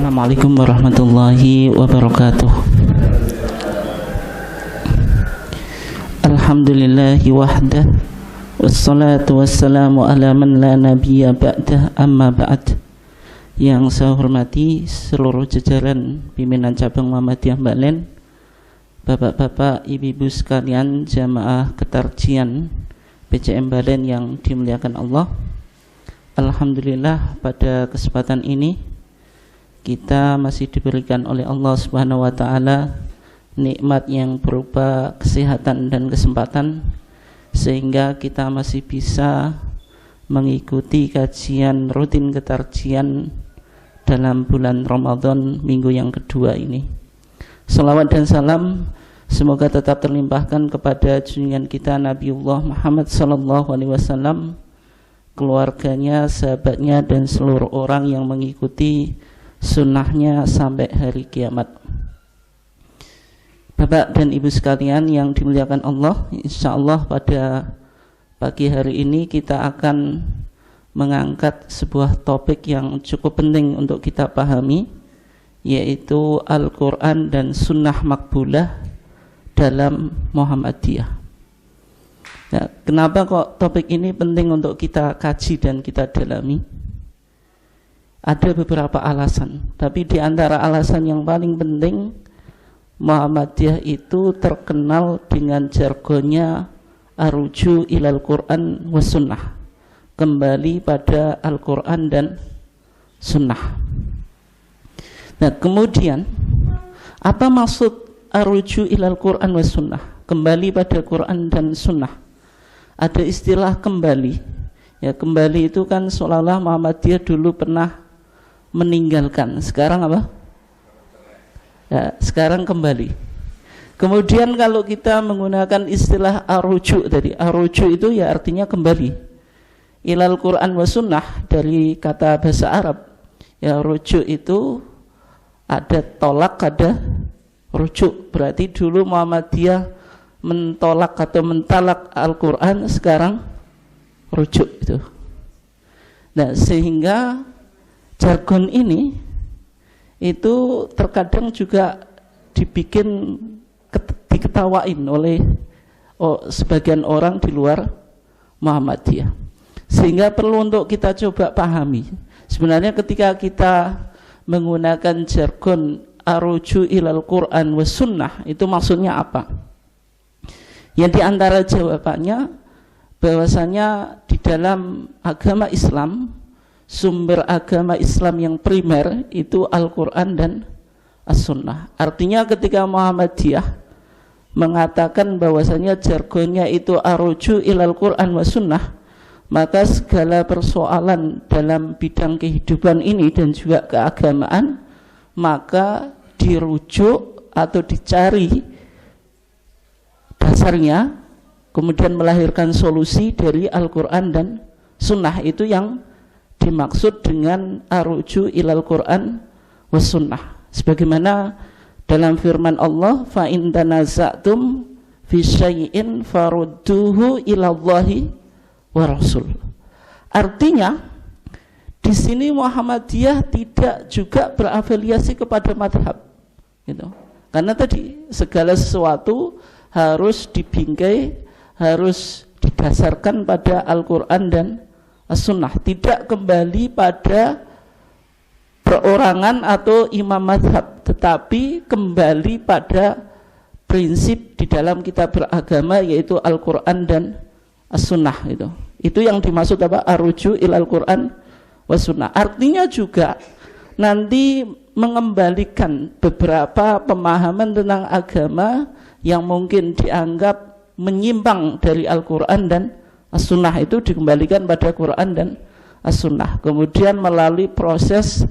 Assalamualaikum warahmatullahi wabarakatuh. Alhamdulillahi wahdah, wassalatu wassalamu ala man la nabiyya ba'dah, amma ba'd. Yang saya hormati seluruh jajaran pimpinan cabang Muhammadiyah Balen, bapak-bapak, ibu-ibu sekalian, jamaah ketarjian PCM Balen yang dimuliakan Allah. Alhamdulillah pada kesempatan ini kita masih diberikan oleh Allah Subhanahu wa taala nikmat yang berupa kesehatan dan kesempatan, sehingga kita masih bisa mengikuti kajian rutin ketarjian dalam bulan Ramadan minggu yang kedua ini. Salawat dan salam semoga tetap terlimpahkan kepada junjungan kita Nabiullah Muhammad sallallahu alaihi wasallam, keluarganya, sahabatnya, dan seluruh orang yang mengikuti sunnahnya sampai hari kiamat. Bapak dan ibu sekalian yang dimuliakan Allah, insyaallah pada pagi hari ini kita akan mengangkat sebuah topik yang cukup penting untuk kita pahami, yaitu Al-Quran dan Sunnah Makbulah dalam Muhammadiyah. Nah, kenapa kok topik ini penting untuk kita kaji dan kita dalami? Ada beberapa alasan, tapi di antara alasan yang paling penting, Muhammadiyah itu terkenal dengan jargonnya aruju ilal Quran was sunnah, kembali pada Al-Quran dan sunnah. Nah, kemudian apa maksud aruju ilal Quran was sunnah, kembali pada Quran dan sunnah? Ada istilah kembali, ya, kembali itu kan seolah-olah Muhammadiyah dulu pernah meninggalkan, sekarang apa? Ya, sekarang kembali. Kemudian kalau kita menggunakan istilah aruju tadi, aruju itu ya artinya kembali. Ilal Quran wa sunnah dari kata bahasa Arab. Ya, rujuk itu ada tolak, ada rujuk. Berarti dulu Muhammadiyah mentolak atau mentalak Al-Quran, sekarang rujuk itu. Nah, sehingga jargon ini itu terkadang juga dibikin diketawain oleh sebagian orang di luar Muhammadiyah, sehingga perlu untuk kita coba pahami sebenarnya ketika kita menggunakan jargon aruju ilal Quran was sunnah itu maksudnya apa. Yang diantara jawabannya bahwasanya di dalam agama Islam, sumber agama Islam yang primer itu Al-Quran dan As-Sunnah. Artinya ketika Muhammadiyah mengatakan bahwasanya jargonnya itu aruju ilal Quran wa sunnah, maka segala persoalan dalam bidang kehidupan ini dan juga keagamaan maka dirujuk atau dicari dasarnya, kemudian melahirkan solusi dari Al-Quran dan Sunnah. Itu yang dimaksud dengan aruju ilal Quran was sunnah, sebagaimana dalam firman Allah, fa in tanaza'tum fi syai'in farudduhu ilallahi wa rasul. Artinya di sini Muhammadiyah tidak juga berafiliasi kepada madhab, gitu. Karena tadi segala sesuatu harus dibingkai, harus didasarkan pada Al-Quran dan As-Sunnah, tidak kembali pada perorangan atau imam madhab, tetapi kembali pada prinsip di dalam kitab beragama, yaitu Al-Quran dan As-Sunnah. Itu yang dimaksud apa? Aruju ilal Quran was sunnah. Artinya juga nanti mengembalikan beberapa pemahaman tentang agama yang mungkin dianggap menyimpang dari Al-Quran dan As-Sunnah, itu dikembalikan pada Quran dan As-Sunnah. Kemudian melalui proses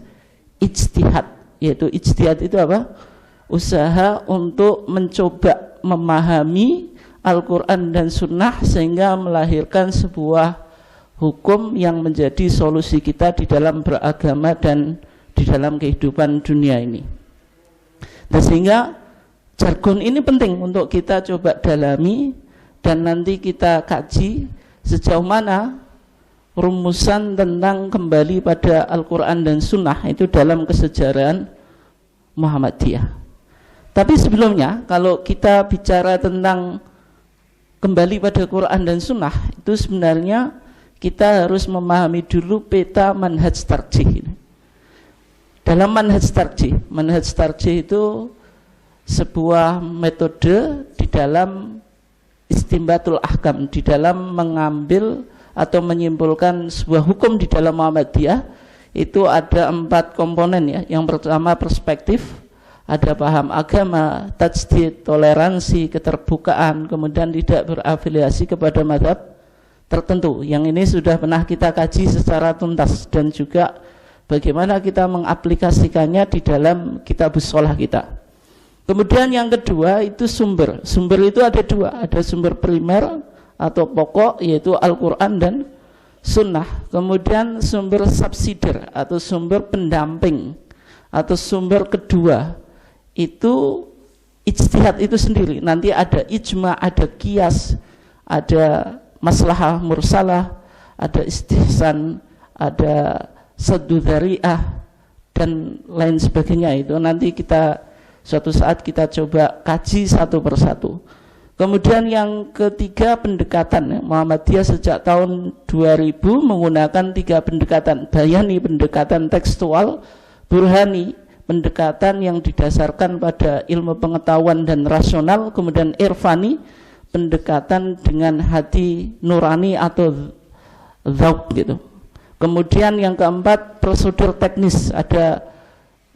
ijtihad, yaitu ijtihad itu apa? Usaha untuk mencoba memahami Al-Quran dan Sunnah sehingga melahirkan sebuah hukum yang menjadi solusi kita di dalam beragama dan di dalam kehidupan dunia ini. Dan sehingga jargon ini penting untuk kita coba dalami dan nanti kita kaji sejauh mana rumusan tentang kembali pada Al-Quran dan Sunnah itu dalam kesejarahan Muhammadiyah. Tapi sebelumnya kalau kita bicara tentang kembali pada Quran dan Sunnah, itu sebenarnya kita harus memahami dulu peta manhaj tarjih. Dalam manhaj tarjih itu sebuah metode di dalam istimbatul ahkam, di dalam mengambil atau menyimpulkan sebuah hukum di dalam Muhammadiyah. Itu ada 4 komponen ya. Yang pertama perspektif, ada paham agama, tajdid, toleransi, keterbukaan, kemudian tidak berafiliasi kepada mazhab tertentu. Yang ini sudah pernah kita kaji secara tuntas, dan juga bagaimana kita mengaplikasikannya di dalam kitabus shalah kita. Kemudian yang kedua itu sumber. Sumber itu ada 2, ada sumber primer atau pokok, yaitu Al-Quran dan Sunnah. Kemudian sumber subsidiar atau sumber pendamping, atau sumber kedua itu ijtihad itu sendiri. Nanti ada ijma, ada qiyas, ada maslahah mursalah, ada istihsan, ada saddu dzari'ah, dan lain sebagainya. Itu nanti kita suatu saat kita coba kaji satu persatu. Kemudian yang ketiga pendekatan. Muhammadiyah sejak tahun 2000 menggunakan 3 pendekatan. Bayani, pendekatan tekstual; burhani, pendekatan yang didasarkan pada ilmu pengetahuan dan rasional; kemudian irfani, pendekatan dengan hati nurani atau dzauq gitu. Kemudian yang keempat prosedur teknis, ada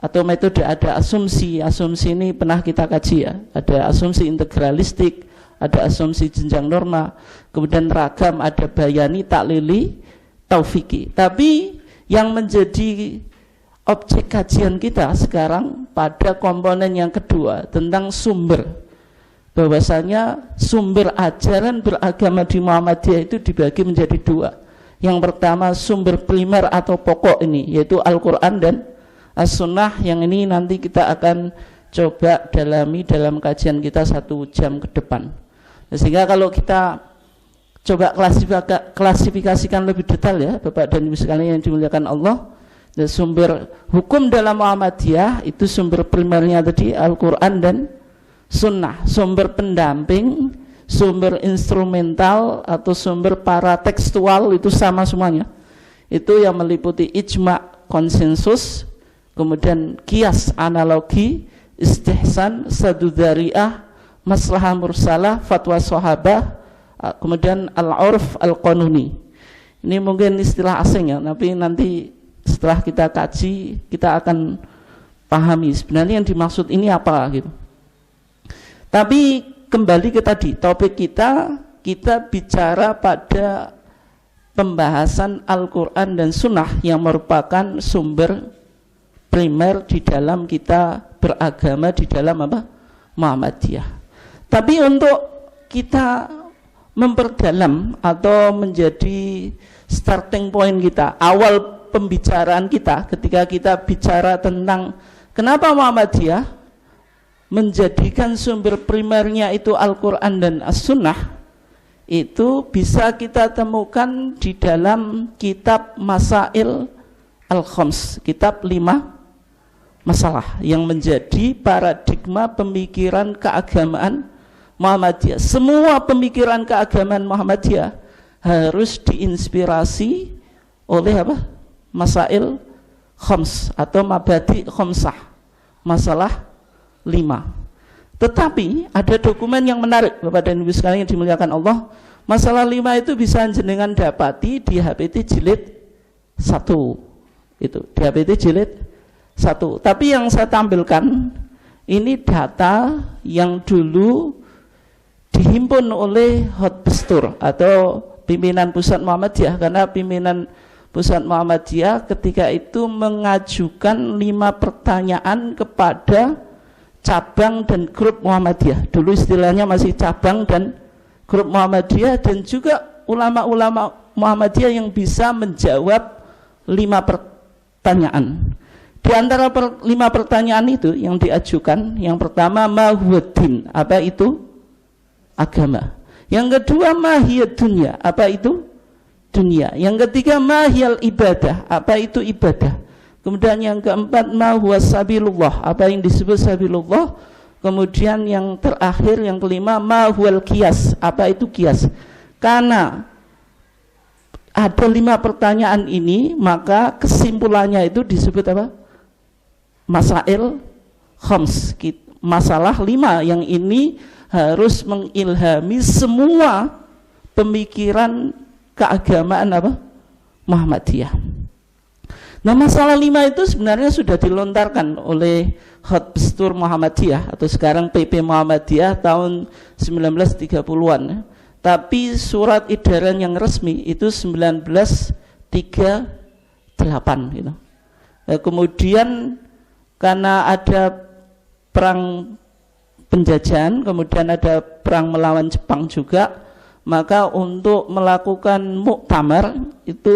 atau metode, ada asumsi. Asumsi ini pernah kita kaji ya. Ada asumsi integralistik, ada asumsi jenjang norma, kemudian ragam, ada bayani, taklili, taufiki. Tapi yang menjadi objek kajian kita sekarang pada komponen yang kedua tentang sumber, bahwasanya sumber ajaran beragama di Muhammadiyah itu dibagi menjadi 2. Yang pertama sumber primer atau pokok ini, yaitu Al-Quran dan As-Sunnah. Yang ini nanti kita akan coba dalami dalam kajian kita 1 jam ke depan. Sehingga kalau kita coba klasifikasikan lebih detail ya Bapak dan Ibu sekalian yang dimuliakan Allah, dan sumber hukum dalam Muhammadiyah itu sumber primernya tadi Al-Quran dan Sunnah. Sumber pendamping, sumber instrumental atau sumber paratekstual itu sama semuanya. Itu yang meliputi ijma, konsensus, kemudian qiyas, analogi, istihsan, saddu dzari'ah, maslahah mursalah, fatwa sahabah, kemudian al-urf al-qanuni. Ini mungkin istilah asing ya, tapi nanti setelah kita kaji kita akan pahami sebenarnya yang dimaksud ini apa gitu. Tapi kembali ke tadi topik kita bicara pada pembahasan Al-Quran dan Sunnah yang merupakan sumber primer di dalam kita beragama di dalam apa? Muhammadiyah. Tapi untuk kita memperdalam atau menjadi starting point kita, awal pembicaraan kita ketika kita bicara tentang kenapa Muhammadiyah menjadikan sumber primernya itu Al-Quran dan As-Sunnah, itu bisa kita temukan di dalam kitab Masail Al-Khams, kitab 5 masalah yang menjadi paradigma pemikiran keagamaan Muhammadiyah. Semua pemikiran keagamaan Muhammadiyah harus diinspirasi oleh apa? Masail Khams atau Mabadi Khamsah, masalah 5. Tetapi ada dokumen yang menarik Bapak dan Ibu sekalian yang dimuliakan Allah. Masalah 5 itu bisa jenengan dapati di HPT jilid 1. Itu di HPT jilid 1. Tapi yang saya tampilkan ini data yang dulu dihimpun oleh Hotbestur atau pimpinan pusat Muhammadiyah, karena pimpinan pusat Muhammadiyah ketika itu mengajukan 5 pertanyaan kepada cabang dan grup Muhammadiyah. Dulu istilahnya masih cabang dan grup Muhammadiyah, dan juga ulama-ulama Muhammadiyah yang bisa menjawab 5 pertanyaan. Di antara 5 pertanyaan itu yang diajukan, yang pertama mahuddin, apa itu agama. Yang kedua mahiyat dunia, apa itu dunia. Yang ketiga, mahiyal ibadah, apa itu ibadah. Kemudian yang keempat, ma huwa sabilullah, apa yang disebut sabilullah. Kemudian yang terakhir, yang kelima, ma huwal qiyas, apa itu qiyas. Karena ada 5 pertanyaan ini, maka kesimpulannya itu disebut apa? Masail khams, masalah 5 yang ini harus mengilhami semua pemikiran keagamaan apa? Muhammadiyah. Nah, masalah 5 itu sebenarnya sudah dilontarkan oleh Khotbah Muhammadiyah atau sekarang PP Muhammadiyah tahun 1930-an. Tapi surat edaran yang resmi itu 1938 gitu. Nah, kemudian karena ada perang penjajahan, kemudian ada perang melawan Jepang juga, maka untuk melakukan muktamar itu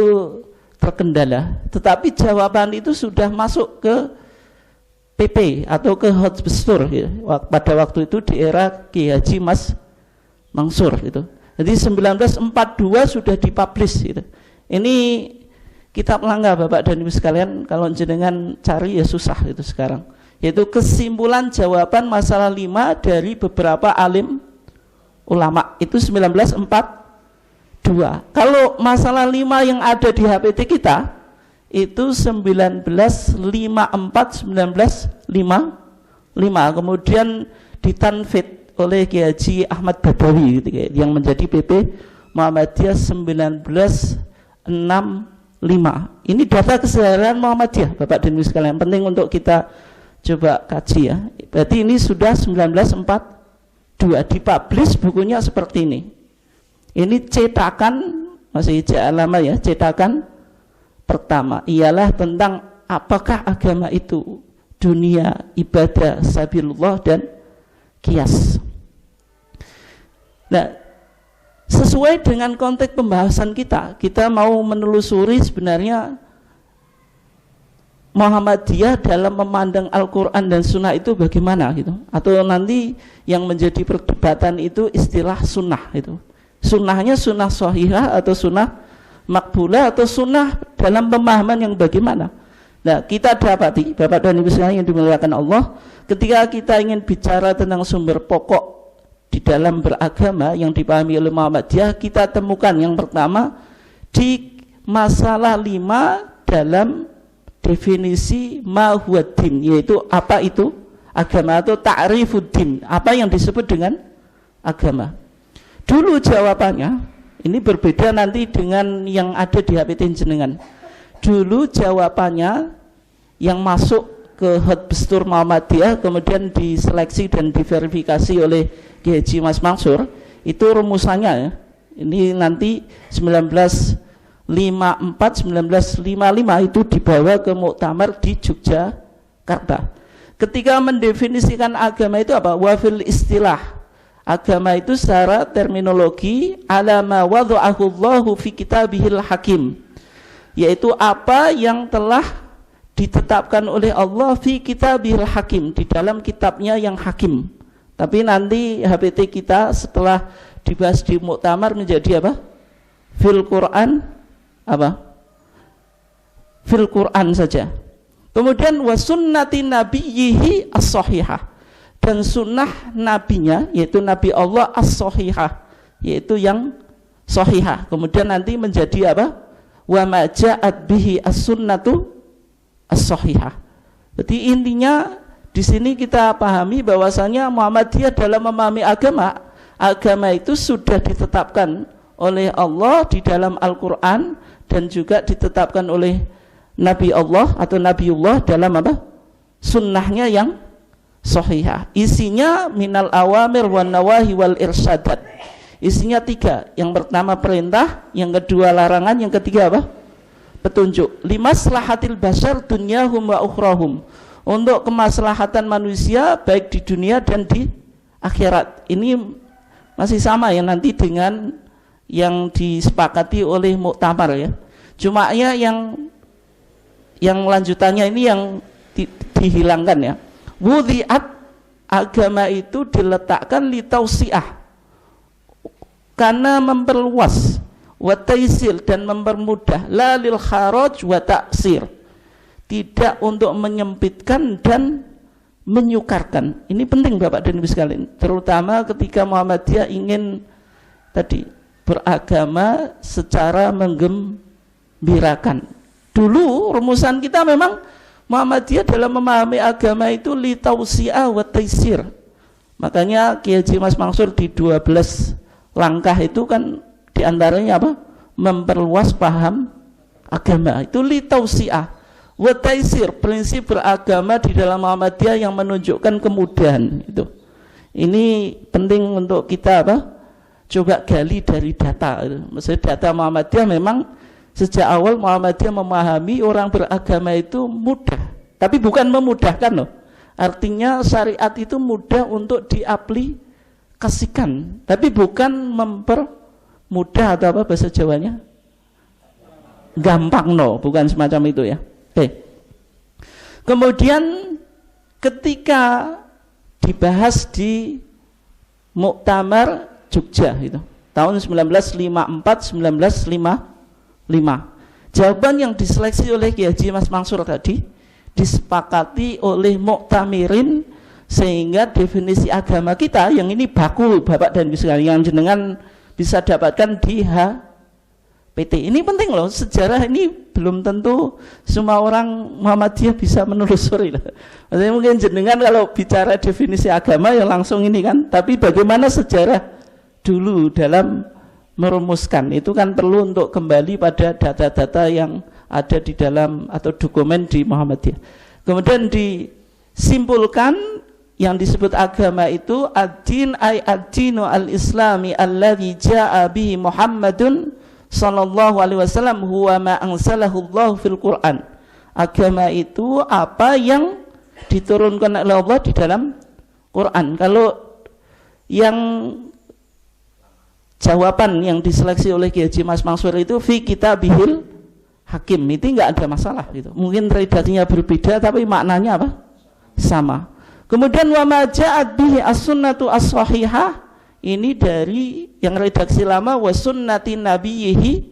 terkendala. Tetapi jawaban itu sudah masuk ke PP atau ke Hotbestur ya. Pada waktu itu di era Ki Haji Mas Mansur itu. Jadi 1942 sudah dipublish gitu. Ini kitab langka Bapak dan Ibu sekalian, kalau jenengan cari ya susah itu sekarang. Yaitu kesimpulan jawaban masalah 5 dari beberapa alim ulama, itu 1942. Kalau masalah 5 yang ada di HPT kita itu 1954 1955, kemudian ditanfid oleh Ki Haji Ahmad Badawi gitu, yang menjadi PP Muhammadiyah 1965. Ini data keseharian Muhammadiyah Bapak dan Ibu sekalian, penting untuk kita coba kaji ya. Berarti ini sudah 1942 dipublish bukunya seperti ini. Ini cetakan masih ijazah lama ya, cetakan pertama ialah tentang apakah agama itu dunia, ibadah, sabilullah dan qiyas. Nah, sesuai dengan konteks pembahasan kita mau menelusuri sebenarnya Muhammadiyah dalam memandang Al-Quran dan Sunnah itu bagaimana gitu. Atau nanti yang menjadi perdebatan itu istilah sunnah itu. Sunnahnya sunnah sahihah atau sunnah makbulah atau sunnah dalam pemahaman yang bagaimana. Nah, kita dapati Bapak dan Ibu sekalian yang dimuliakan Allah, ketika kita ingin bicara tentang sumber pokok di dalam beragama yang dipahami oleh Muhammadiyah, kita temukan yang pertama di masalah 5 dalam definisi ma huwa din, yaitu apa itu agama atau ta'rifuddin, apa yang disebut dengan agama. Dulu jawabannya ini berbeda nanti dengan yang ada di HPT jenengan. Dulu jawabannya yang masuk ke Hotbestur Muhammadiyah kemudian diseleksi dan diverifikasi oleh Ki Haji Mas Mansur, itu rumusannya ya. Ini nanti 1954 1955 itu dibawa ke muktamar di Yogyakarta. Ketika mendefinisikan agama itu apa? Wafil istilah, agama itu secara terminologi ala ma wada'ahu Allahu fi kitabihil hakim, yaitu apa yang telah ditetapkan oleh Allah fi kitabihil hakim, di dalam kitabnya yang hakim. Tapi nanti HPT kita setelah dibahas di muktamar menjadi apa? Fil Quran apa? Fil Quran saja. Kemudian wasunnati nabiyhi as-sahihah, dan sunnah nabinya yaitu Nabi Allah as-sahihah, yaitu yang sahihah. Kemudian nanti menjadi apa? Wa ma ja'at bihi as-sunnatu as-sahihah. Jadi intinya di sini kita pahami bahwasanya Muhammadiyah dalam memahami agama itu sudah ditetapkan oleh Allah di dalam Al-Quran dan juga ditetapkan oleh Nabi Allah atau Nabiullah dalam apa? Sunnahnya yang sahihah. Isinya minal awamir wan nawahi wal irsyadat. Isinya 3. Yang pertama perintah, yang kedua larangan, yang ketiga apa? Petunjuk. Limaslahatil bashar dunyahum wa ukhrahum, untuk kemaslahatan manusia baik di dunia dan di akhirat. Ini masih sama ya nanti dengan yang disepakati oleh muktamar ya. Cuma ya yang lanjutannya ini yang dihilangkan ya. Wudhi'at, agama itu diletakkan li tausiah, karena memperluas, wa taisir, dan mempermudah, la lil kharaj wa taksir, tidak untuk menyempitkan dan menyukarkan. Ini penting Bapak dan Ibu sekalian, terutama ketika Muhammadiyah ingin tadi beragama secara menggembirakan. Dulu rumusan kita memang Muhammadiyah dalam memahami agama itu li tausi'ah wa taisir. Makanya Kiai Haji Mas Mansur di 12 langkah itu kan diantaranya apa? Memperluas paham agama. Itu li tausi'ah wa taisir, prinsip beragama di dalam Muhammadiyah yang menunjukkan kemudahan itu. Ini penting untuk kita apa? Coba gali dari data. Maksudnya data Muhammadiyah memang sejak awal Muhammadiyah memahami orang beragama itu mudah. Tapi bukan memudahkan loh. Artinya syariat itu mudah untuk diaplikasikan. Tapi bukan mempermudah atau apa bahasa Jawanya? Gampang no, bukan semacam itu ya. Oke. Kemudian ketika dibahas di Muktamar Jogja itu tahun 1954-1955, jawaban yang diseleksi oleh Kiai Haji Mas Mansur tadi disepakati oleh muktamirin, sehingga definisi agama kita yang ini baku Bapak dan Ibu sekalian, yang jenengan bisa dapatkan di PT. Ini penting loh, sejarah ini belum tentu semua orang Muhammadiyah bisa menelusuri. Maksudnya mungkin jenengan kalau bicara definisi agama ya langsung ini kan, tapi bagaimana sejarah dulu dalam merumuskan itu kan perlu untuk kembali pada data-data yang ada di dalam atau dokumen di Muhammadiyah. Kemudian disimpulkan yang disebut agama itu ad-din ay ad-dinu al-islami alladzi jaa bihi Muhammadun sallallahu alaihi wasallam huwa ma anzalahu Allah fil Quran. Agama itu apa yang diturunkan oleh Allah di dalam Quran. Kalau yang jawaban yang diseleksi oleh Kiai Haji Mas Mansur itu fi kitabihil hakim, itu enggak ada masalah gitu. Mungkin redaksinya berbeda tapi maknanya apa? Sama. Kemudian wa ma ja'at bihi as-sunnatu as-sahihah, ini dari yang redaksi lama wa sunnati nabiyhi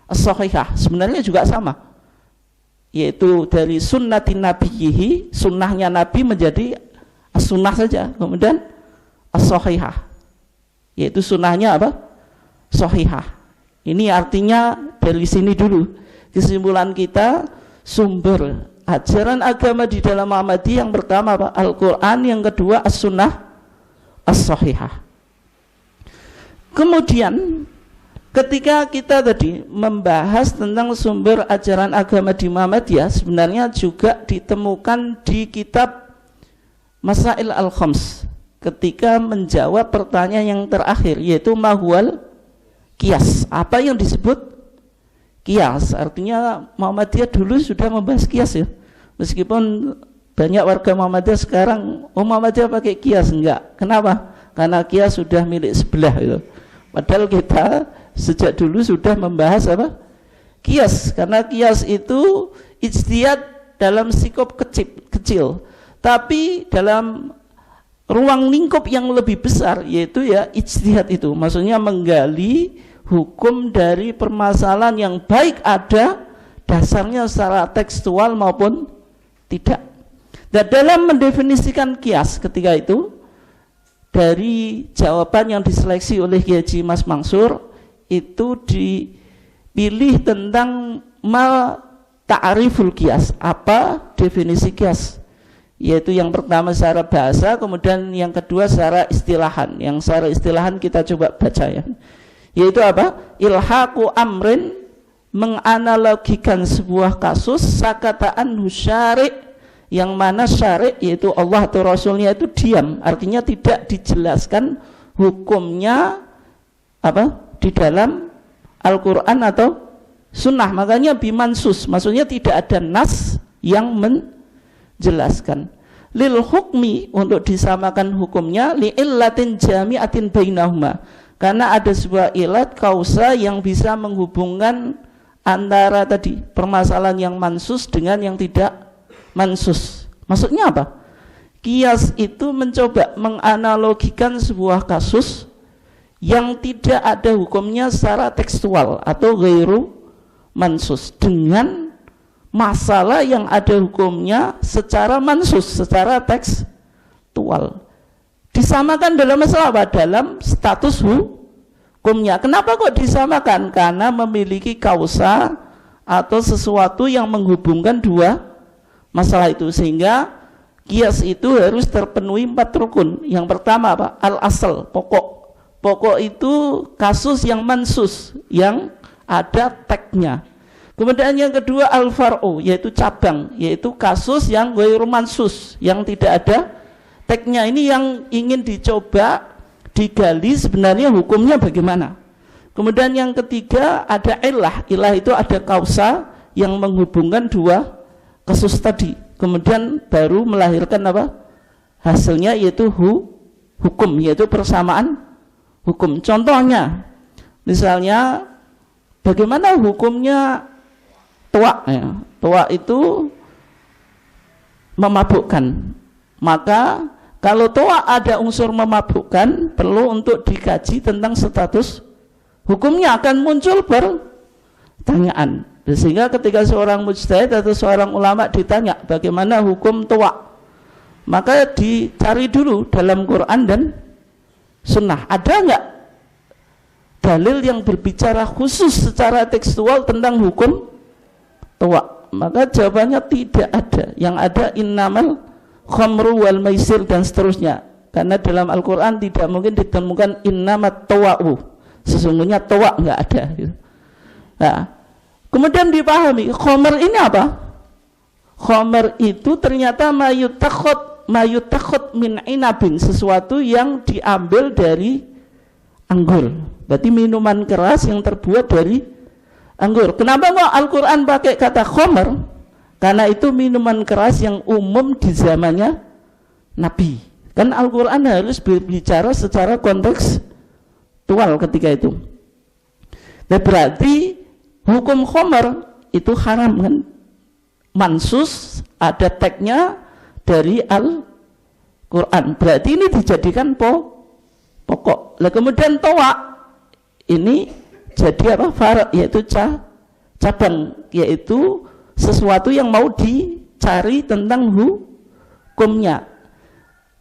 as-sahihah, sebenarnya juga sama, yaitu dari sunnati nabiyhi, sunnahnya Nabi menjadi as-sunnah saja, kemudian as-sahihah, yaitu sunnahnya apa? Sahihah. Ini artinya dari sini dulu kesimpulan kita, sumber ajaran agama di dalam Muhammadiyah yang pertama apa? Al-Quran, yang kedua as-sunnah as-sahihah. Kemudian ketika kita tadi membahas tentang sumber ajaran agama di Muhammadiyah, sebenarnya juga ditemukan di kitab Masail al-Khams ketika menjawab pertanyaan yang terakhir, yaitu mahwal qiyas. Apa yang disebut qiyas? Artinya Muhammadiyah dulu sudah membahas qiyas ya, meskipun banyak warga Muhammadiyah sekarang Muhammadiyah pakai qiyas, enggak. Kenapa? Karena qiyas sudah milik sebelah gitu. Padahal kita sejak dulu sudah membahas apa? Qiyas. Karena qiyas itu ijtihad dalam sikop kecil, tapi dalam ruang lingkup yang lebih besar, yaitu ya ijtihad itu. Maksudnya menggali hukum dari permasalahan yang baik ada dasarnya secara tekstual maupun tidak. Dan dalam mendefinisikan qiyas ketika itu, dari jawaban yang diseleksi oleh Kiai Haji Mas Mansur itu dipilih tentang mal ta'riful qiyas, apa definisi qiyas, yaitu yang pertama secara bahasa, kemudian yang kedua secara istilahan. Yang secara istilahan kita coba baca ya, yaitu apa? Ilhaqu amrin, menganalogikan sebuah kasus, sakataan husyari, yang mana syari' yaitu Allah atau Rasulnya itu diam, artinya tidak dijelaskan hukumnya apa di dalam Al-Quran atau Sunnah. Makanya bimansus, maksudnya tidak ada nas yang menjelaskan. Lil hukmi, untuk disamakan hukumnya, li illatin jami'atin bainahuma, karena ada sebuah ilat kausa yang bisa menghubungkan antara tadi permasalahan yang mansus dengan yang tidak mansus. Maksudnya apa? Qiyas itu mencoba menganalogikan sebuah kasus yang tidak ada hukumnya secara tekstual atau ghairu mansus, dengan masalah yang ada hukumnya secara mansus, secara tekstual. Disamakan dalam masalah apa? Dalam status hukumnya. Kenapa kok disamakan? Karena memiliki kausa atau sesuatu yang menghubungkan dua masalah itu, sehingga qiyas itu harus terpenuhi 4 rukun. Yang pertama apa? Al-asal, pokok. Pokok itu kasus yang mansus, yang ada tagnya. Kemudian yang kedua al-far'u, yaitu cabang, yaitu kasus yang ghairu mansus, yang tidak ada tagnya. Ini yang ingin dicoba digali sebenarnya hukumnya bagaimana. Kemudian yang ketiga ada ilah. Ilah itu ada kausa yang menghubungkan dua kasus tadi. Kemudian baru melahirkan apa? Hasilnya yaitu hukum, yaitu persamaan hukum. Contohnya, misalnya bagaimana hukumnya tuak? Ya. Tuak itu memabukkan. Maka kalau tuak ada unsur memabukkan, perlu untuk dikaji tentang status hukumnya, akan muncul pertanyaan. Sehingga ketika seorang mujtahid atau seorang ulama ditanya bagaimana hukum tuak, maka dicari dulu dalam Quran dan Sunnah, ada nggak dalil yang berbicara khusus secara tekstual tentang hukum tuak? Maka jawabannya tidak ada. Yang ada innamal khamru wal maisir dan seterusnya. Karena dalam Al-Quran tidak mungkin ditemukan innamat tuwa'u, sesungguhnya tuak nggak ada gitu. Nah, kemudian dipahami khamr ini apa? Khamr itu ternyata mayutakhot min inabin, sesuatu yang diambil dari anggur. Berarti minuman keras yang terbuat dari anggur. Kenapa kok Al-Quran pakai kata khamr? Karena itu minuman keras yang umum di zamannya Nabi. Kan Al-Quran harus berbicara secara kontekstual ketika itu. Nah, berarti hukum khamr itu haram kan? Mansus, ada tagnya dari Al-Quran. Berarti ini dijadikan pokok. Lah kemudian toak ini jadi apa? Far', yaitu cabang, yaitu sesuatu yang mau dicari tentang hukumnya.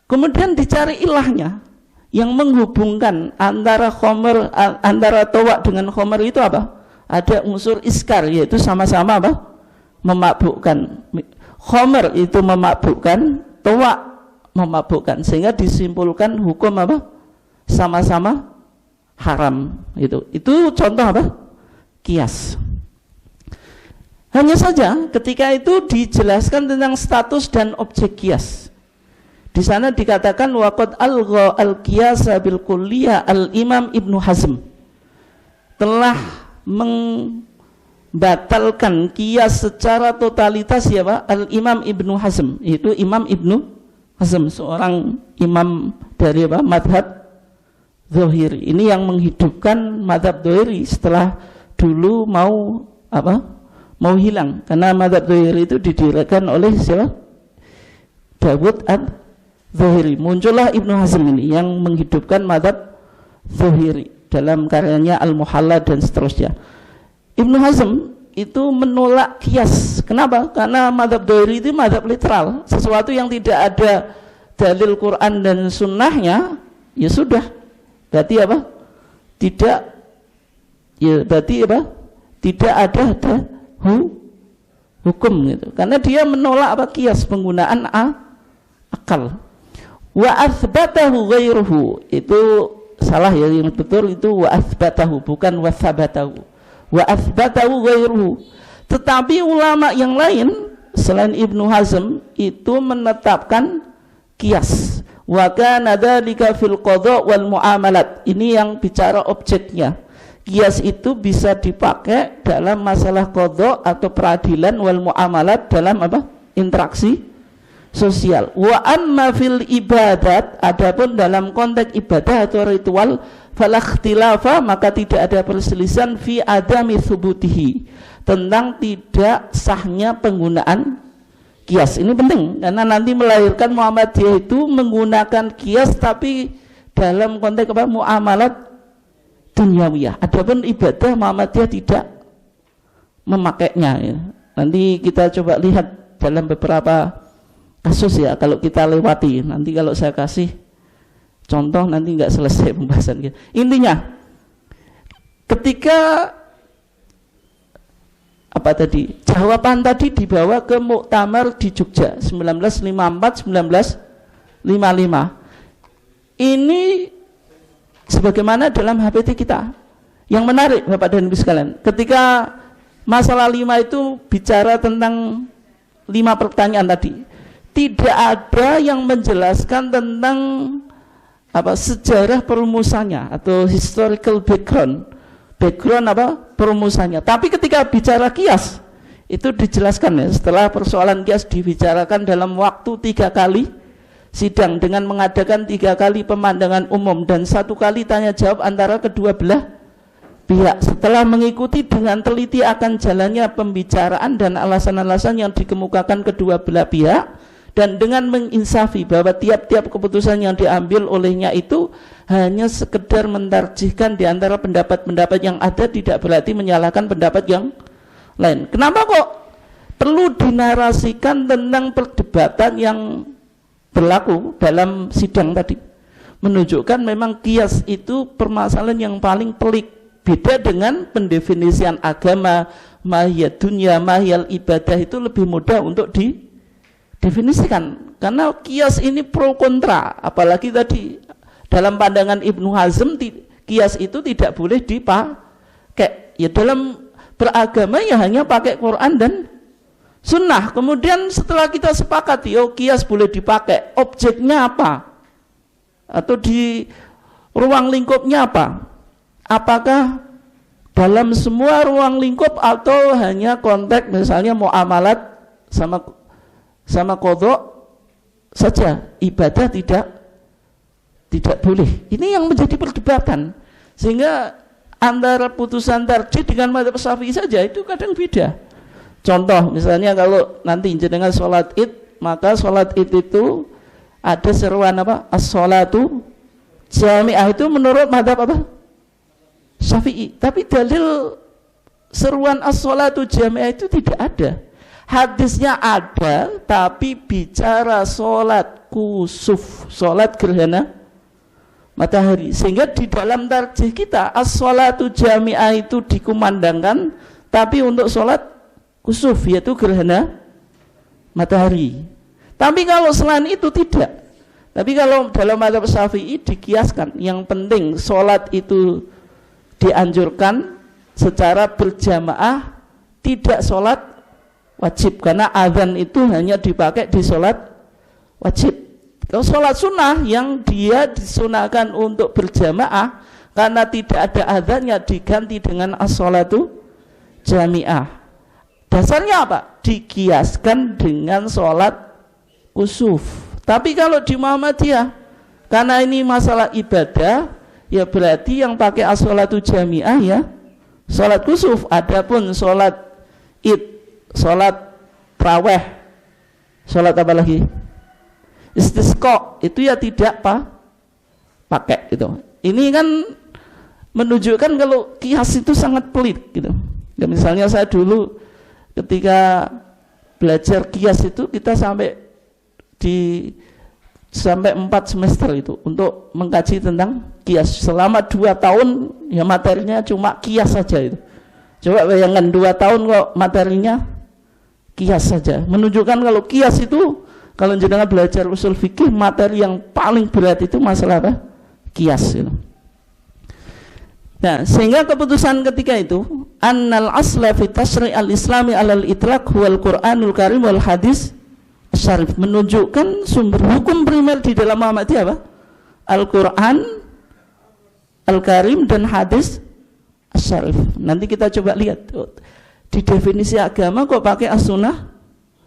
Kemudian dicari ilahnya yang menghubungkan antara khamr, antara toak dengan khamr itu apa? Ada unsur iskar, yaitu sama-sama apa? Memabukkan. Khamr itu memabukkan, toak memabukkan, sehingga disimpulkan hukum apa? Sama-sama haram. Itu contoh apa? Qiyas. Hanya saja ketika itu dijelaskan tentang status dan objek qiyas. Di sana dikatakan waqad algha al-qiyasa bil kulliyah al-Imam Ibnu Hazm telah batalkan qiyas secara totalitas ya Pak, Al-Imam Ibnu Hazm, itu Imam Ibnu Hazm, seorang imam dari apa? Madhab Zahiri. Ini yang menghidupkan madhab Zahiri setelah dulu mau mau hilang, karena madhab Zahiri itu didirikan oleh siapa? Dawud ad-Zahiri. Muncullah Ibnu Hazm ini yang menghidupkan madhab Zahiri dalam karyanya Al-Muhalla dan seterusnya. Ibnu Hazm itu menolak qiyas. Kenapa? Karena madhab Zahiri itu madhab literal, sesuatu yang tidak ada dalil Quran dan sunnahnya, ya sudah, berarti apa? Tidak, ya berarti apa? Tidak ada hukum gitu. Karena dia menolak apa? Qiyas, penggunaan akal. Wa athbatahu ghairuhu, itu salah ya, yang betul itu wa athbatahu, bukan wa thabatahu. Wa athbatahu ghairuhu. Tetapi ulama yang lain selain Ibnu Hazm itu menetapkan qiyas. Wa kana dzalika fil qada' wal muamalat. Ini yang bicara objeknya. Qiyas itu bisa dipakai dalam masalah qada' atau peradilan, wal muamalat dalam apa? Interaksi sosial. Wa amma fil ibadat, adapun dalam konteks ibadah atau ritual, fala ikhtilafa, maka tidak ada perselisihan fi adami thubutihi, tentang tidak sahnya penggunaan qiyas. Ini penting karena nanti melahirkan Muhammadiyah itu menggunakan qiyas tapi dalam konteks apa? Muamalat dunyawiyah. Adapun ibadah Muhammadiyah tidak memakainya ya. Nanti kita coba lihat dalam beberapa kasus ya, kalau kita lewati. Nanti kalau saya kasih contoh nanti nggak selesai pembahasan kita. Intinya ketika apa tadi? Jawaban tadi dibawa ke muktamar di Jogja 1954 1955. Ini sebagaimana dalam HPT kita. Yang menarik Bapak dan Ibu sekalian, ketika masalah 5 itu bicara tentang 5 pertanyaan tadi, tidak ada yang menjelaskan tentang apa sejarah perumusannya atau historical background perumusannya. Tapi ketika bicara kias itu dijelaskan ya, setelah persoalan kias dibicarakan dalam waktu 3 kali sidang dengan mengadakan 3 kali pemandangan umum dan 1 kali tanya jawab antara kedua belah pihak. Setelah mengikuti dengan teliti akan jalannya pembicaraan dan alasan-alasan yang dikemukakan kedua belah pihak, dan dengan menginsafi bahwa tiap-tiap keputusan yang diambil olehnya itu hanya sekedar mentarjihkan di antara pendapat-pendapat yang ada, tidak berarti menyalahkan pendapat yang lain. Kenapa kok perlu dinarasikan tentang perdebatan yang berlaku dalam sidang tadi? Menunjukkan memang kias itu permasalahan yang paling pelik. Beda dengan pendefinisian agama, mahiyat dunia, mahiyal ibadah itu lebih mudah untuk didefinisikan. Karena kias ini pro kontra, apalagi tadi dalam pandangan Ibnu Hazm kias itu tidak boleh dipakai. Ya dalam beragama ya hanya pakai Quran dan Sunnah. Kemudian setelah kita sepakat, kias boleh dipakai, objeknya apa? Atau di ruang lingkupnya apa? Apakah dalam semua ruang lingkup atau hanya konteks misalnya muamalat sama qadha saja, ibadah tidak boleh. Ini yang menjadi perdebatan, sehingga antara putusan tarjih dengan mazhab Syafi'i saja itu kadang beda. Contoh misalnya kalau nanti jenengan sholat id, maka sholat id itu ada seruan apa? As-sholatu jami'ah, itu menurut mazhab apa? Syafi'i. Tapi dalil seruan as-sholatu jami'ah itu tidak ada. Hadisnya ada, tapi bicara sholat kusuf, sholat gerhana matahari. Sehingga di dalam tarjih kita as-sholatu jami'ah itu dikumandangkan, tapi untuk sholat kusuf yaitu gerhana matahari. Tapi kalau selain itu tidak. Tapi kalau dalam mazhab Syafi'i dikiaskan, yang penting sholat itu dianjurkan secara berjamaah, tidak sholat wajib, karena azan itu hanya dipakai di sholat wajib. Kalau sholat sunnah yang dia disunahkan untuk berjamaah, karena tidak ada azannya, diganti dengan as-sholatu jami'ah. Dasarnya apa? Dikiaskan dengan sholat kusuf. Tapi kalau di Muhammadiyah, karena ini masalah ibadah, ya berarti yang pakai as-sholatu jami'ah ya sholat kusuf. Adapun sholat id, sholat raweh, sholat apa lagi? Istisqa, itu ya tidak pakai gitu. Ini kan menunjukkan kalau kias itu sangat pelit gitu. Ya, misalnya saya dulu ketika belajar kias itu kita sampai 4 semester itu untuk mengkaji tentang kias. Selama 2 tahun ya materinya cuma kias saja itu. Coba bayangkan 2 tahun kok materinya kias saja. Menunjukkan kalau kias itu, kalau jenengan belajar usul fikih, materi yang paling berat itu masalah apa? Kias gitu. Nah, sehingga keputusan ketika itu annal asla fi tasyri' al-islami alal itlaq huwal Qur'anul Karim wal hadis syarif, menunjukkan sumber hukum primer di dalam Muhammadiyah apa? Al-Quran Al-Karim dan hadis syarif. Nanti kita coba lihat di definisi agama kok pakai as-sunnah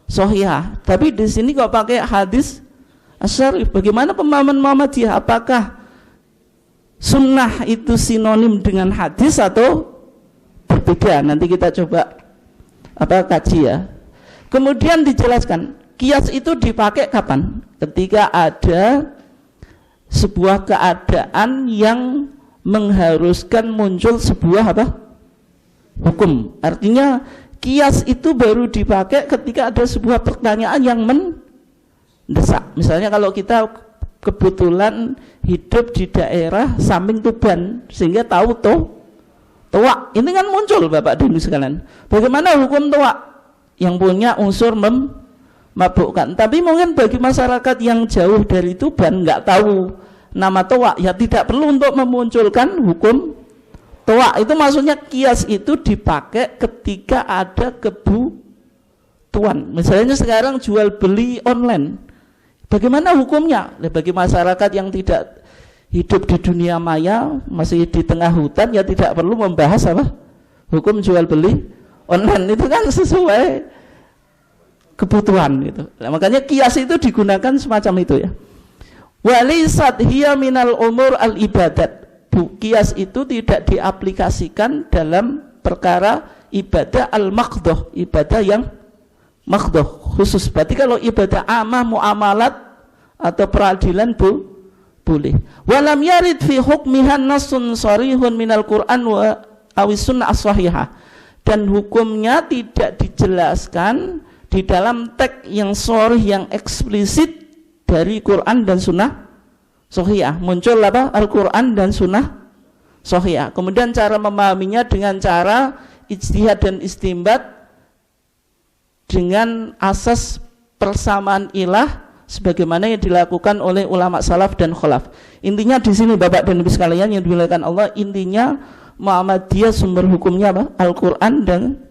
shahihah, tapi di sini kok pakai hadis syarif. Bagaimana pemahaman Muhammadiyah? Apakah sunnah itu sinonim dengan hadis atau berbeda? Nanti kita coba kaji ya. Kemudian dijelaskan kias itu dipakai kapan? Ketika ada sebuah keadaan yang mengharuskan muncul sebuah apa? Hukum. Artinya kias itu baru dipakai ketika ada sebuah pertanyaan yang mendesak. Misalnya kalau kita kebetulan hidup di daerah samping Tuban sehingga tahu toak, ini kan muncul Bapak dan Ibu sekalian. Bagaimana hukum toak yang punya unsur memabukkan? Tapi mungkin bagi masyarakat yang jauh dari Tuban nggak tahu nama toak, ya tidak perlu untuk memunculkan hukum toak. Itu maksudnya kias itu dipakai ketika ada kebutuhan. Misalnya sekarang jual beli online, bagaimana hukumnya? Bagi masyarakat yang tidak hidup di dunia maya, masih di tengah hutan, ya tidak perlu membahas apa hukum jual beli online, itu kan sesuai kebutuhan gitu. Nah, makanya kias itu digunakan semacam itu ya. Walisat hiya minal umur al ibadat. Kias itu tidak diaplikasikan dalam perkara ibadah al maqdoh, ibadah yang maqdoh khusus. Berarti kalau ibadah amah muamalat atau peradilan boleh. Walam yarid fi hukmihan nasun sharihun minal Qur'an wa awis sunnah as-sahihah. Dan hukumnya tidak dijelaskan di dalam teks yang sharih, yang eksplisit dari Quran dan sunnah sahihah. Muncul apa? Al-Quran dan sunnah sahihah. Kemudian cara memahaminya dengan cara ijtihad dan istinbat dengan asas persamaan ilah sebagaimana yang dilakukan oleh ulama salaf dan khalaf. Intinya di sini Bapak dan Ibu sekalian yang dimuliakan Allah, intinya Muhammadiyah sumber hukumnya apa? Al-Quran dan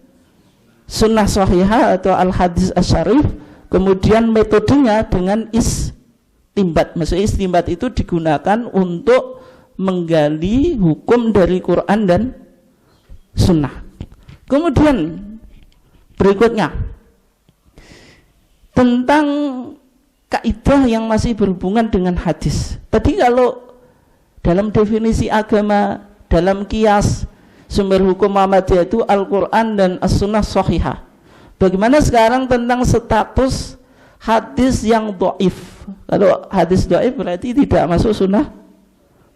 sunnah sahihah atau al-hadis asyarif. Kemudian metodenya dengan istimbat. Maksudnya istimbat itu digunakan untuk menggali hukum dari Quran dan sunnah. Kemudian berikutnya tentang kaidah yang masih berhubungan dengan hadis. Tadi kalau dalam definisi agama, dalam kias, sumber hukum Muhammadiyah itu Al-Quran dan As-Sunnah Sahihah. Bagaimana sekarang tentang status hadis yang dhaif? Kalau hadis dhaif berarti tidak masuk sunnah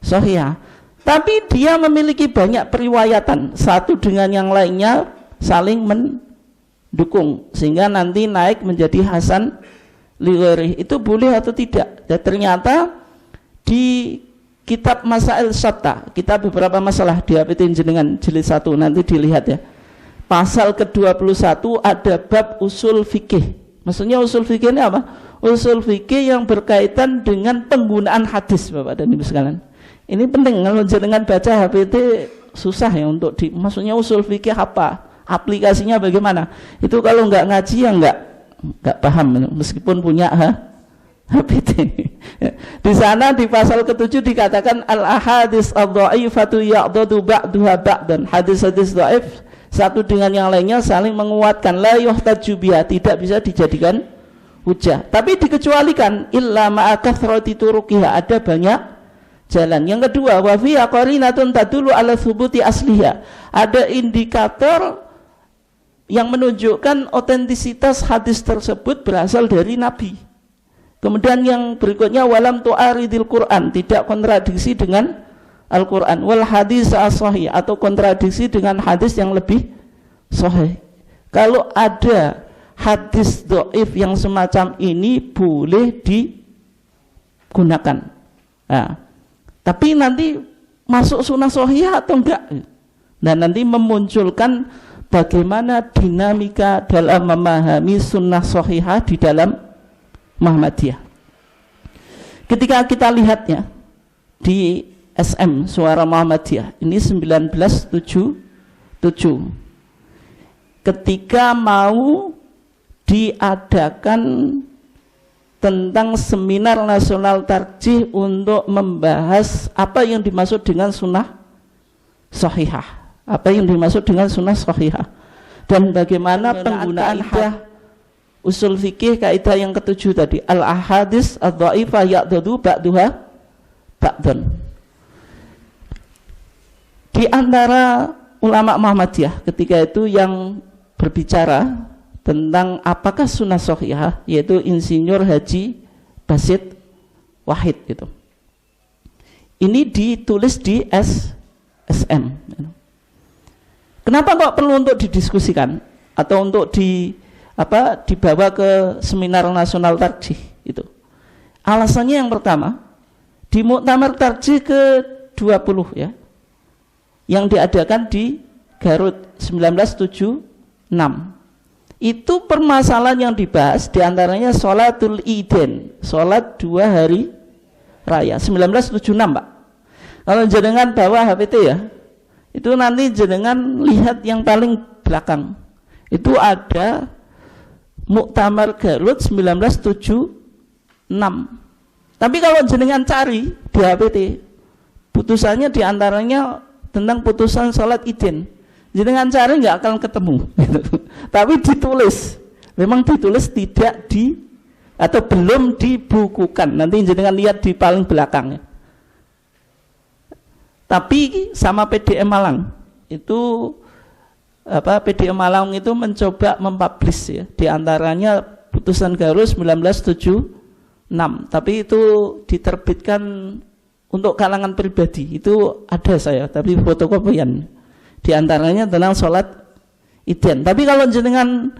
sahihah. Tapi dia memiliki banyak periwayatan, satu dengan yang lainnya saling mendukung sehingga nanti naik menjadi hasan lighairi. Itu boleh atau tidak? Dan ternyata di kitab Masail Syatta, kita beberapa masalah di HPT jenengan jilid 1, nanti dilihat ya. Pasal ke-21 ada bab usul fikih. Maksudnya usul fikih ini apa? Usul fikih yang berkaitan dengan penggunaan hadis, Bapak dan Ibu sekalian. Ini penting, kalau jenengan baca HPT susah ya untuk maksudnya usul fikih apa? Aplikasinya bagaimana? Itu kalau nggak ngaji ya nggak paham, meskipun punya HPT. Di sana di pasal ke-7 dikatakan al-ahadis ad-dhaifatu ya'dadu ba'duha ba'dan. Hadis-hadis dhaif satu dengan yang lainnya saling menguatkan, la yuhtaju biha, tidak bisa dijadikan hujah. Tapi dikecualikan illa ma'a kathrati turuqiha, ada banyak jalan. Yang kedua, wa fi qarinatun tadullu ala thubuti asliha, ada indikator yang menunjukkan otentisitas hadis tersebut berasal dari Nabi. Kemudian yang berikutnya, walam tu'aridil Quran, tidak kontradiksi dengan Al-Quran, wal hadis as-sahih, atau kontradiksi dengan hadis yang lebih sahih. Kalau ada hadis dhaif yang semacam ini boleh digunakan. Nah, tapi nanti masuk sunnah sahih atau enggak? Dan nanti memunculkan bagaimana dinamika dalam memahami sunnah sahihah di dalam Muhammadiyah. Ketika kita lihatnya di SM Suara Muhammadiyah ini 1977, ketika mau diadakan tentang seminar nasional tarjih untuk membahas apa yang dimaksud dengan sunnah sahihah, apa yang dimaksud dengan sunnah sahihah, dan bagaimana penggunaan usul fikih kaidah yang ke-7 tadi, al-ahadis ad-dhaifah ya'dadu ba'duha ba'dan. Di antara ulama Muhammadiyah ketika itu yang berbicara tentang apakah sunnah sahihah, yaitu Insinyur Haji Basit Wahid gitu. ini ditulis di SM. Kenapa kok perlu untuk didiskusikan atau untuk dibawa ke seminar nasional tarjih itu? Alasannya yang pertama, di Muktamar Tarjih ke-20 ya, yang diadakan di Garut 1976, itu permasalahan yang dibahas diantaranya sholatul Idain, sholat 2 hari raya 1976 Pak. Kalau jenengan bawa HPT ya, itu nanti jenengan lihat yang paling belakang, itu ada Muktamar Garut 1976. Tapi kalau jenengan cari di HPT, putusannya diantaranya tentang putusan sholat Idin, jenengan cari nggak akan ketemu gitu. Tapi ditulis, memang ditulis tidak atau belum dibukukan, nanti jenengan lihat di paling belakang ya. Tapi sama PDM Malang itu PDM Malang itu mencoba mempublish ya, diantaranya putusan Garut 1976, tapi itu diterbitkan untuk kalangan pribadi, itu ada saya, tapi fotokopian diantaranya tentang sholat Idin. Tapi kalau jenengan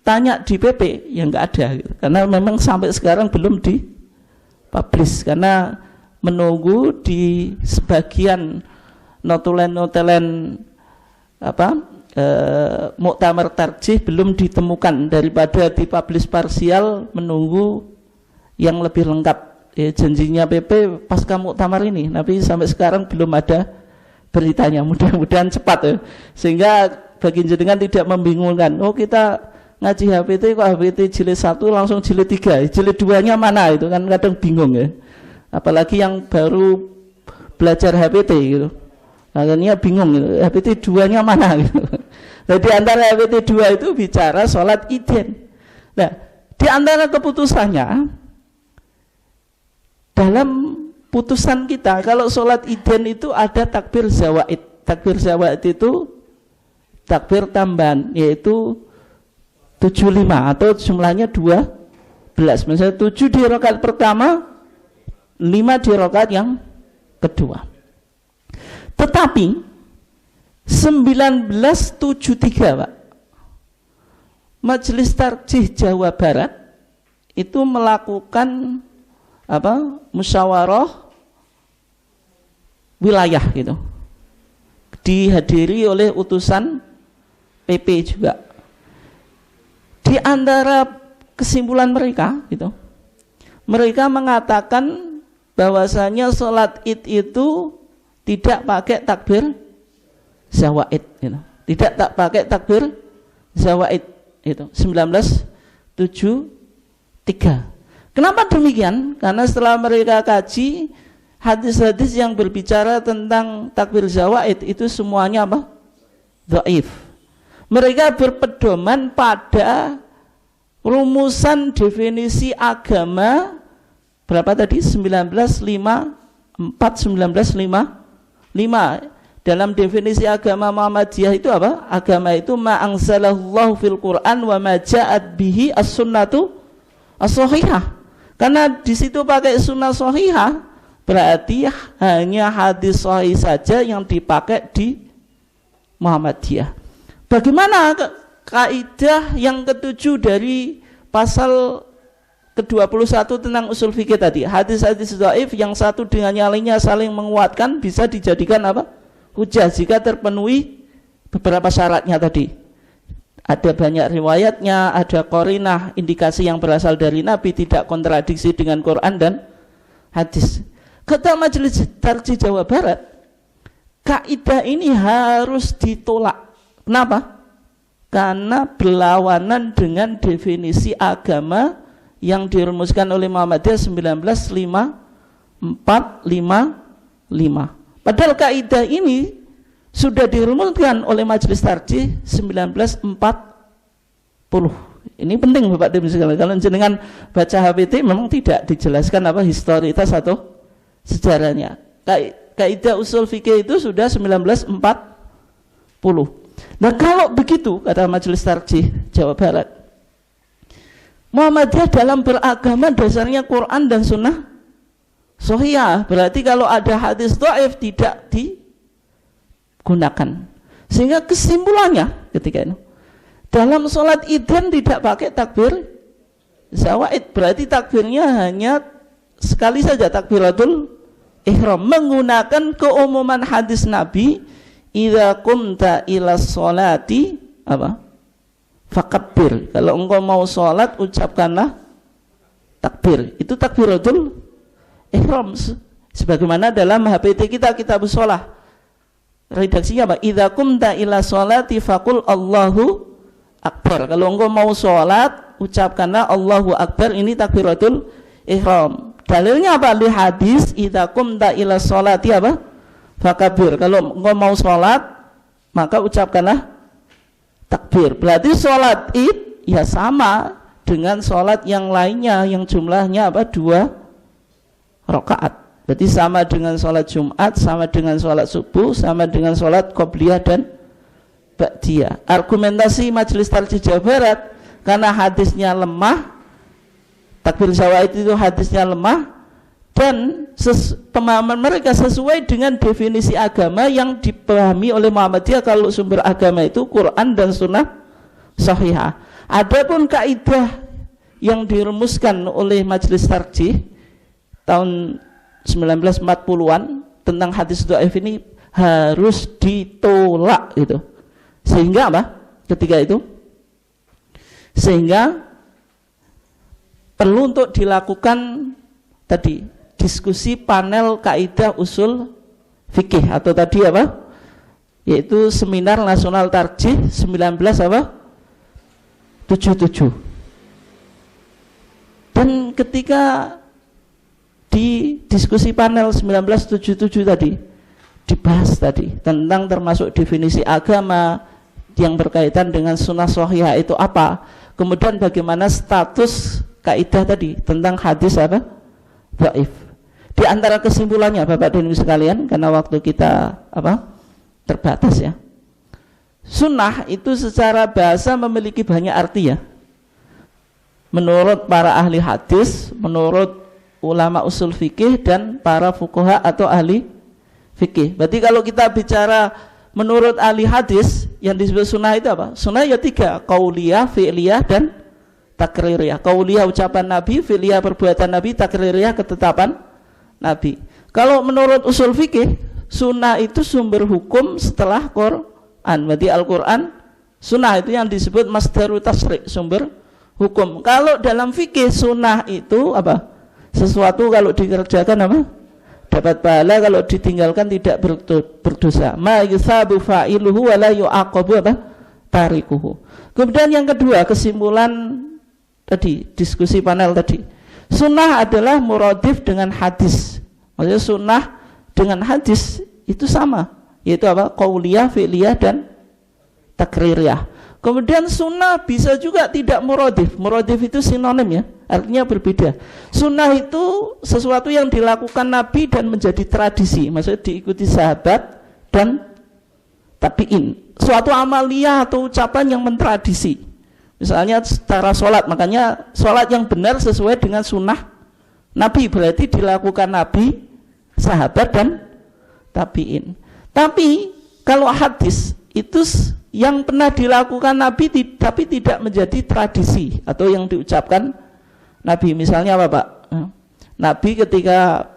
tanya di PP ya nggak ada gitu. Karena memang sampai sekarang belum dipublish, karena menunggu di sebagian notulen Muktamar Tarjih belum ditemukan, daripada dipublish parsial menunggu yang lebih lengkap. Janjinya PP pasca muktamar ini, tapi sampai sekarang belum ada beritanya. Mudah-mudahan cepat ya, sehingga bagi jenengan tidak membingungkan. Oh, kita ngaji HPT kok HPT jilid 1 langsung jilid 3, jilid 2-nya mana, itu kan kadang bingung ya, apalagi yang baru belajar HPT gitu, akhirnya bingung gitu, HPT 2-nya mana gitu. Jadi antara HPT 2 itu bicara sholat Idin. Nah, di antara keputusannya dalam putusan kita, kalau sholat Idin itu ada takbir zawaid. Takbir zawaid itu takbir tambahan, yaitu 75 atau jumlahnya 12. Misalnya 7 di rakaat pertama, 5 di rakaat yang kedua. Tetapi 1973 Pak, Majelis Tarjih Jawa Barat itu melakukan musyawarah wilayah gitu, dihadiri oleh utusan PP juga. Di antara kesimpulan mereka gitu, mereka mengatakan bahwasanya sholat Id itu tidak pakai takbir zawaid gitu. Tidak pakai takbir zawaid itu 1973. Kenapa demikian? Karena setelah mereka kaji hadis-hadis yang berbicara tentang takbir zawaid itu semuanya dhaif. Mereka berpedoman pada rumusan definisi agama berapa tadi? 1955. Dalam definisi agama Muhammadiyah itu apa? Agama itu ma anzalallahu fil Quran wa ma ja'at bihi as-sunnatu as-sahihah. Karena di situ pakai sunnah sahihah, berarti hanya hadis sahih saja yang dipakai di Muhammadiyah. Bagaimana kaidah yang ketujuh dari pasal ke-21 tentang usul fikih tadi? Hadis-hadis dhaif yang satu dengan yang lainnya saling menguatkan bisa dijadikan hujah jika terpenuhi beberapa syaratnya tadi. Ada banyak riwayatnya, ada qarinah, indikasi yang berasal dari Nabi, tidak kontradiksi dengan Quran dan hadis. Kata Majelis Tarjih Jawa Barat, kaidah ini harus ditolak. Kenapa? Karena berlawanan dengan definisi agama yang dirumuskan oleh Muhammadiyah 1955. Padahal kaidah ini sudah dirumuskan oleh Majelis Tarjih 1940. Ini penting Bapak Ibu sekalian. Kalau jenengan baca HPT memang tidak dijelaskan historitas atau sejarahnya. Kaidah usul fikih itu sudah 1940. Nah, kalau begitu kata Majelis Tarjih Jawa Barat, Muhammadiyah dalam beragama dasarnya Quran dan sahihah. Berarti kalau ada hadis dhaif tidak digunakan. Sehingga kesimpulannya ketika itu dalam sholat idzan tidak pakai takbir zawaid. Berarti takbirnya hanya sekali saja, takbiratul ihram, menggunakan keumuman hadis Nabi, idza qumta ila sholati apa? Fakabbir. Kalau engkau mau sholat ucapkanlah takbir. Itu takbiratul ihram. Sebagaimana dalam HPT kita, kitab shalah, redaksinya apa? Idza qumta ila sholati faqul Allahu akbar. Kalau engkau mau sholat ucapkanlah Allahu akbar. Ini takbiratul ihram. Dalilnya apa? Di hadis idza qumta ila sholati apa? Fakabbir. Kalau engkau mau sholat maka ucapkanlah takbir. Berarti sholat id ya sama dengan sholat yang lainnya yang jumlahnya apa? 2 rakaat. Berarti sama dengan sholat Jumat, sama dengan sholat subuh, sama dengan sholat qobliyah dan ba'diyah. Argumentasi Majelis Tarjih Jawa Barat, karena hadisnya lemah, takbir zawaid itu hadisnya lemah, dan pemahaman mereka sesuai dengan definisi agama yang dipahami oleh Muhammadiyah. Kalau sumber agama itu Quran dan Sunnah Sahihah. Adapun kaidah yang dirumuskan oleh Majelis Tarjih tahun 1940-an tentang hadis dhaif ini harus ditolak gitu. Sehingga apa? Ketika itu sehingga perlu untuk dilakukan tadi diskusi panel kaidah usul fikih atau tadi apa? Yaitu Seminar Nasional Tarjih 1977. Dan ketika di diskusi panel 1977 tadi dibahas tadi tentang termasuk definisi agama yang berkaitan dengan sunnah sahihah itu apa, kemudian bagaimana status kaidah tadi tentang hadis apa? Dhaif. Di antara kesimpulannya Bapak dan Ibu sekalian, karena waktu kita apa? Terbatas ya. Sunnah itu secara bahasa memiliki banyak arti ya. Menurut para ahli hadis, menurut ulama usul fikih dan para fuqaha atau ahli fikih. Berarti kalau kita bicara menurut ahli hadis, yang disebut sunnah itu apa? Sunnah ya 3, qauliyah, fi'liyah dan takririyah. Qauliyah ucapan Nabi, fi'liyah perbuatan Nabi, takririyah ketetapan Nabi. Kalau menurut usul fikih, sunnah itu sumber hukum setelah Quran. Berarti Al-Quran, sunnah itu yang disebut masdaru tasri', sumber hukum. Kalau dalam fikih sunnah itu apa? Sesuatu kalau dikerjakan apa? Dapat pahala, kalau ditinggalkan tidak berdosa. Ma yusabu fa'iluhu wa la yu'aqabu apa? Tarikuhu. Kemudian yang kedua, kesimpulan tadi, diskusi panel tadi. Sunnah adalah muradif dengan hadis. Maksudnya sunnah dengan hadis itu sama. Yaitu apa? Qauliyah, fi'liyah dan takririyah. Kemudian sunnah bisa juga tidak muradif. Muradif itu sinonim ya, artinya berbeda. Sunnah itu sesuatu yang dilakukan Nabi dan menjadi tradisi, maksudnya diikuti sahabat dan tabi'in. Suatu amaliyah atau ucapan yang mentradisi. Misalnya secara sholat, makanya sholat yang benar sesuai dengan sunnah Nabi, berarti dilakukan Nabi, sahabat dan tabi'in. Tapi kalau hadis itu yang pernah dilakukan Nabi tapi tidak menjadi tradisi atau yang diucapkan Nabi. Misalnya apa Pak? Nabi ketika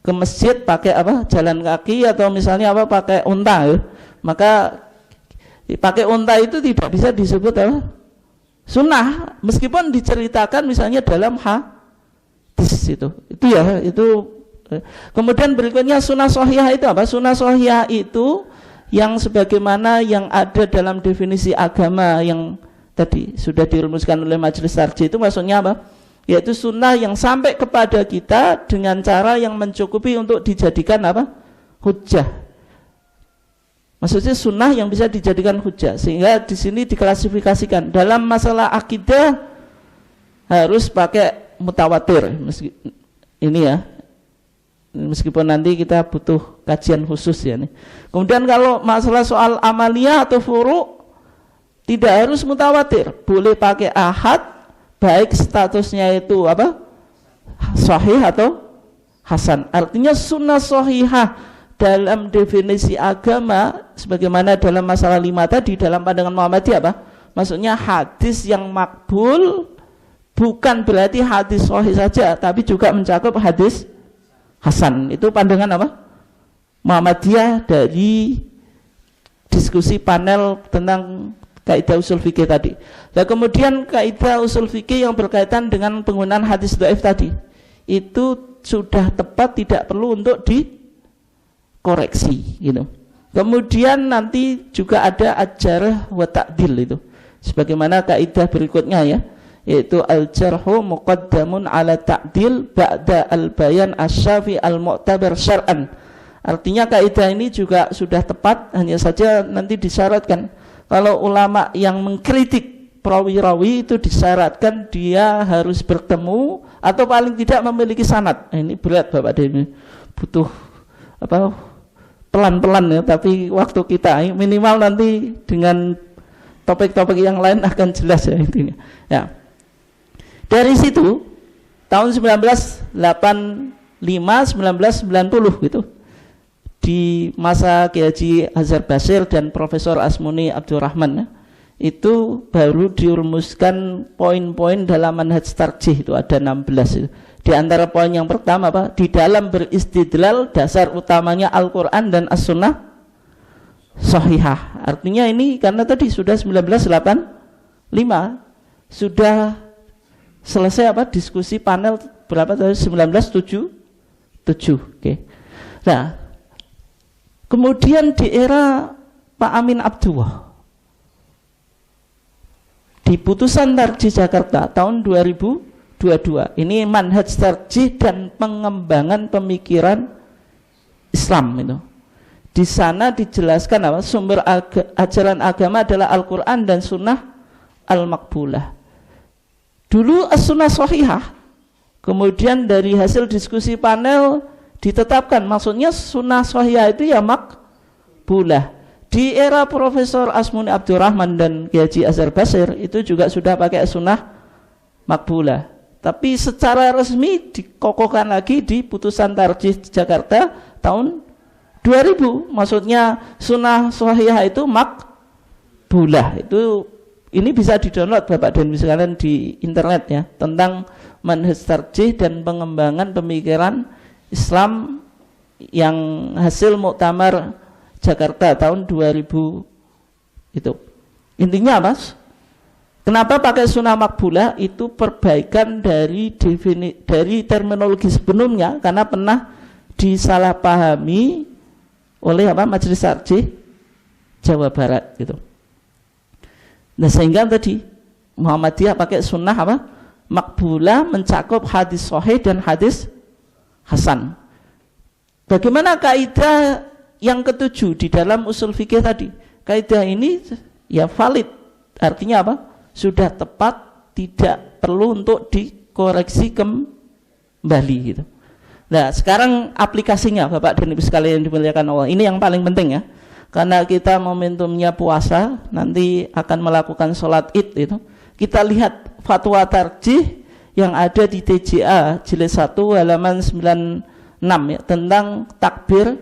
ke masjid pakai apa? Jalan kaki atau misalnya apa? Pakai unta ya? Maka pakai unta itu tidak bisa disebut apa? Sunnah, meskipun diceritakan misalnya dalam hadis itu ya, itu. Kemudian berikutnya sunnah sahihah itu apa? Sunnah sahihah itu yang sebagaimana yang ada dalam definisi agama yang tadi sudah dirumuskan oleh Majelis Tarjih itu maksudnya apa? Yaitu sunnah yang sampai kepada kita dengan cara yang mencukupi untuk dijadikan apa? Hujjah. Maksudnya sunnah yang bisa dijadikan hujjah. Sehingga di sini diklasifikasikan dalam masalah akidah harus pakai mutawatir. Ini ya. Meskipun nanti kita butuh kajian khusus ya nih. Kemudian kalau masalah soal amaliyah atau furu' tidak harus mutawatir, boleh pakai ahad, baik statusnya itu apa? Sahih atau hasan. Artinya sunnah sahihah dalam definisi agama sebagaimana dalam masalah 5 tadi dalam pandangan Muhammadiyah apa? Maksudnya hadis yang makbul bukan berarti hadis sahih saja, tapi juga mencakup hadis hasan. Itu pandangan apa? Muhammadiyah dari diskusi panel tentang kaidah usul fikih tadi. Nah, kemudian kaidah usul fikih yang berkaitan dengan penggunaan hadis dhaif tadi itu sudah tepat, tidak perlu untuk dikoreksi gitu. Kemudian nanti juga ada ajarah wa ta'dil itu. Sebagaimana kaidah berikutnya ya, yaitu al-jarhu muqaddamun ala ta'dil ba'da al-bayan asy-syafi al-mu'tabar syar'an. Artinya kaidah ini juga sudah tepat, hanya saja nanti disyaratkan kalau ulama yang mengkritik perawi-rawi itu disyaratkan dia harus bertemu atau paling tidak memiliki sanad. Ini berat Bapak Deni, butuh apa pelan-pelan ya, tapi waktu kita minimal nanti dengan topik-topik yang lain akan jelas ya intinya. Ya. Dari situ tahun 1985 1990 gitu, di masa Kiai Haji Azhar Basir dan Profesor Asmuni Abdurrahman ya, itu baru dirumuskan poin-poin dalam manhaj tarjih, itu ada 16 itu. Di antara poin yang pertama apa? Di dalam beristidlal dasar utamanya Al-Qur'an dan As-Sunnah sahihah. Artinya ini karena tadi sudah 1985 sudah selesai apa? Diskusi panel berapa tadi? 1977. Oke. Nah, kemudian di era Pak Amin Abdullah di putusan tarjih Jakarta tahun 2022 ini manhaj tarjih dan pengembangan pemikiran Islam itu. Di sana dijelaskan apa? Sumber ajaran agama adalah Al-Qur'an dan Sunnah Al-Makbulah. Dulu As-Sunnah Sahihah, kemudian dari hasil diskusi panel ditetapkan, maksudnya Sunnah Sahihah itu ya makbulah. Di era Profesor Asmuni Abdurrahman dan Kiai Haji Azhar Basir itu juga sudah pakai Sunnah Makbulah. Tapi secara resmi dikokohkan lagi di putusan tarjih Jakarta tahun 2000, maksudnya Sunnah Sahihah itu makbulah. Itu ini bisa di-download Bapak dan Ibu sekalian di internet ya, tentang manhaj tarjih dan pengembangan pemikiran Islam yang hasil Muktamar Jakarta tahun 2000 itu. Intinya Mas, kenapa pakai Sunnah Makbulah? Itu perbaikan dari terminologi sebelumnya karena pernah disalahpahami oleh apa Majelis Tarjih Jawa Barat gitu. Nah, sehingga tadi Muhammadiyah pakai sunnah apa? Makbulah, mencakup hadis sahih dan hadis hasan. Bagaimana kaidah yang ketujuh di dalam usul fikih tadi? Kaidah ini ya valid. Artinya apa? Sudah tepat, tidak perlu untuk dikoreksi kembali gitu. Nah, sekarang aplikasinya Bapak dan Ibu sekalian yang dimuliakan Allah. Ini yang paling penting ya. Karena kita momentumnya puasa, nanti akan melakukan sholat Id itu. Kita lihat fatwa tarjih yang ada di TJA jilid 1 halaman 96 ya, tentang takbir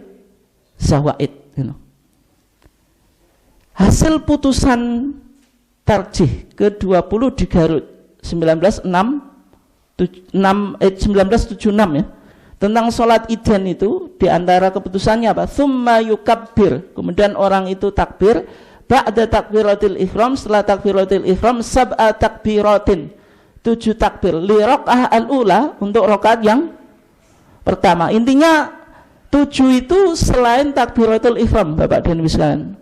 zawaid gitu. Hasil putusan tarjih ke-20 di Garut 1976 ya, tentang sholat idan itu, diantara keputusannya apa? Tsumma yukabbir, kemudian orang itu takbir ba'da takbiratil ihram, setelah takbiratil ihram sab'a takbiratin, 7 takbir li raq'ah al-ula, untuk rakaat yang pertama. Intinya 7 itu selain takbiratul ihram Bapak dan Ibu sekalian.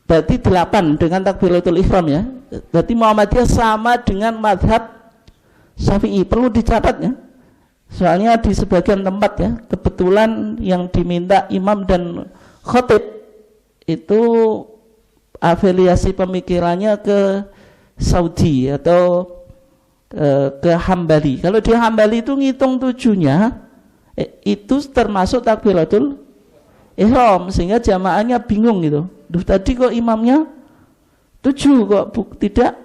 Berarti 8 dengan takbiratul ihram ya. Berarti Muhammadiyah sama dengan mazhab Syafi'i. Perlu dicatat ya. Soalnya di sebagian tempat ya, kebetulan yang diminta imam dan khotib itu afiliasi pemikirannya ke Saudi atau ke Hambali. Kalau di Hambali itu ngitung 7-nya itu termasuk takbiratul ihram, sehingga jamaahnya bingung gitu. Duh, tadi kok imamnya 7 kok tidak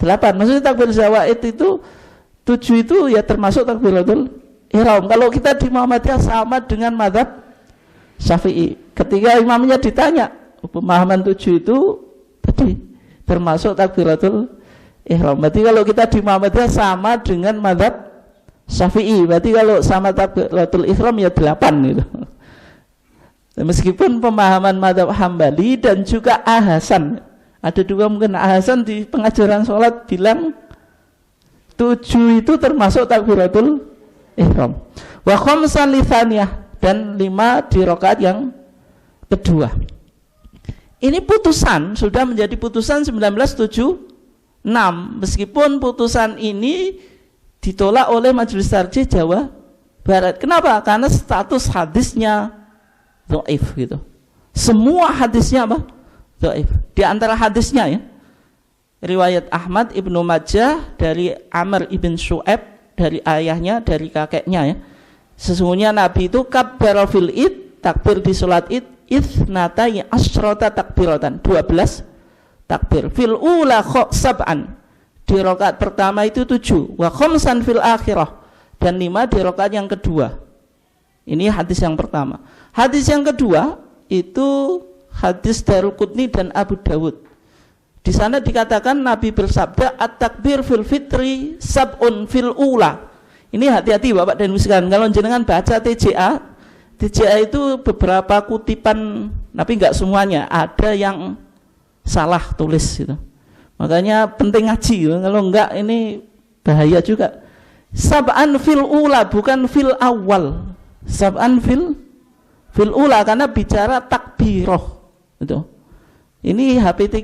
8. Maksudnya takbir zawaid itu 7 itu ya termasuk takbiratul ihram. Kalau kita di Muhammadiyah sama dengan mazhab Syafi'i. Ketika imamnya ditanya, pemahaman 7 itu tadi termasuk takbiratul ihram. Berarti kalau kita di Muhammadiyah sama dengan mazhab Syafi'i. Berarti kalau sama takbiratul ihram ya 8 gitu. Meskipun pemahaman mazhab Hambali dan juga Ahasan, ada juga mungkin Ahasan di pengajaran sholat bilang 7 itu termasuk takbiratul ihram. Wa khamsan li tsaniyah, dan 5 di rakaat yang kedua. Ini putusan sudah menjadi putusan 1976, meskipun putusan ini ditolak oleh Majelis Tarjih Jawa Barat. Kenapa? Karena status hadisnya dhaif gitu. Semua hadisnya apa? Dhaif. Di antara hadisnya ya, riwayat Ahmad Ibnu Majah dari Amr ibn Shu'aib, dari ayahnya, dari kakeknya ya. Sesungguhnya Nabi itu kabbara fil id, takbir di salat id, itsnatai asyrata takbiratan, 12 takbir. Fil ula sab'an, di rakaat pertama itu 7, wa khamsan fil akhirah, dan 5 di rakaat yang kedua. Ini hadis yang pertama. Hadis yang kedua itu hadis Daruqutni dan Abu Dawud. Di sana dikatakan Nabi bersabda, at-takbir fil fitri sab'un fil ula. Ini hati-hati Bapak dan Ibu sekalian, kalau jenengan baca TJA itu beberapa kutipan, tapi enggak semuanya, ada yang salah tulis gitu. Makanya penting ngaji, kalau enggak ini bahaya juga. Sab'an fil ula, bukan fil awal. Sab'an fil ula, karena bicara takbiroh itu. Ini HPT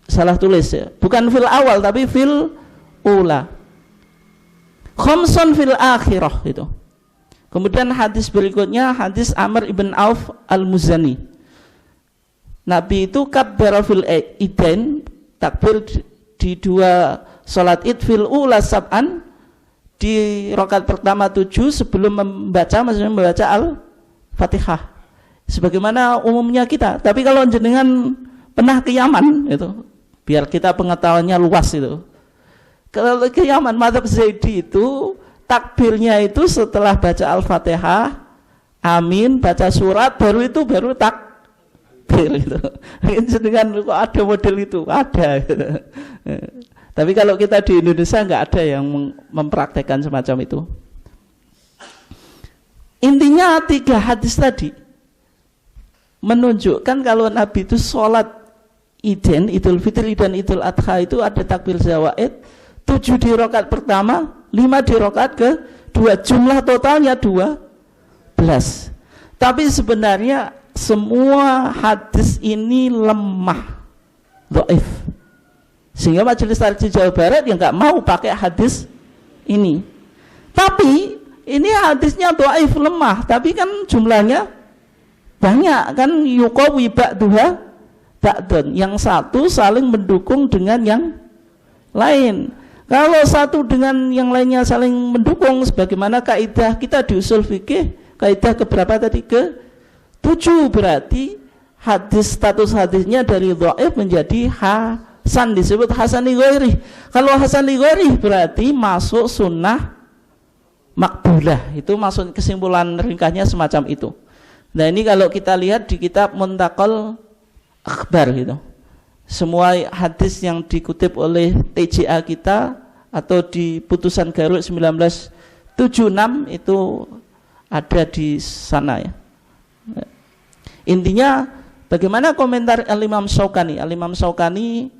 salah tulis ya. Bukan fil awal tapi fil ula. Khamsun fil akhirah itu. Kemudian hadis berikutnya hadis Amr ibn Auf al-Muzani. Nabi itu kabbara fil idain, takbir di 2 salat id, fil ula sab'an, di rakaat pertama 7 sebelum membaca, maksudnya membaca Al-Fatihah sebagaimana umumnya kita. Tapi kalau jenengan pernah ke Yaman itu, biar kita pengetahuannya luas itu, kalau ke Yaman mazhab Zaidi itu takbirnya itu setelah baca Al-Fatihah, amin, baca surat, baru takbir gitu. Jenengan kok ada model itu? Ada gitu. Tapi kalau kita di Indonesia nggak ada yang mempraktekkan semacam itu. Intinya 3 hadis tadi menunjukkan kalau Nabi itu sholat Idain, Idul Fitri dan Idul Adha itu ada takbir zawaid, 7 di rakaat pertama, 5 di rakaat kedua, jumlah totalnya 12. Tapi sebenarnya semua hadis ini lemah, dhaif. Sehingga Majelis Tarjih Jawa Barat yang nggak mau pakai hadis ini. Tapi ini hadisnya dhaif, lemah, tapi kan jumlahnya banyak kan, yuqawi ba'duha ba'dun, yang satu saling mendukung dengan yang lain. Kalau satu dengan yang lainnya saling mendukung, sebagaimana kaidah kita di usul fikih, kaidah keberapa tadi? Ke-7, berarti hadis, status hadisnya dari dhaif menjadi hasan, disebut hasan li ghairih. Kalau hasan li ghairih berarti masuk sunnah makbulah. Itu maksud kesimpulan ringkasnya semacam itu. Nah ini kalau kita lihat di kitab Muntaqal Akhbar gitu, semua hadis yang dikutip oleh TJA kita atau di putusan Garut 1976 itu ada di sana ya. Intinya bagaimana komentar Al-Imam Syaukani? Al-Imam Syaukani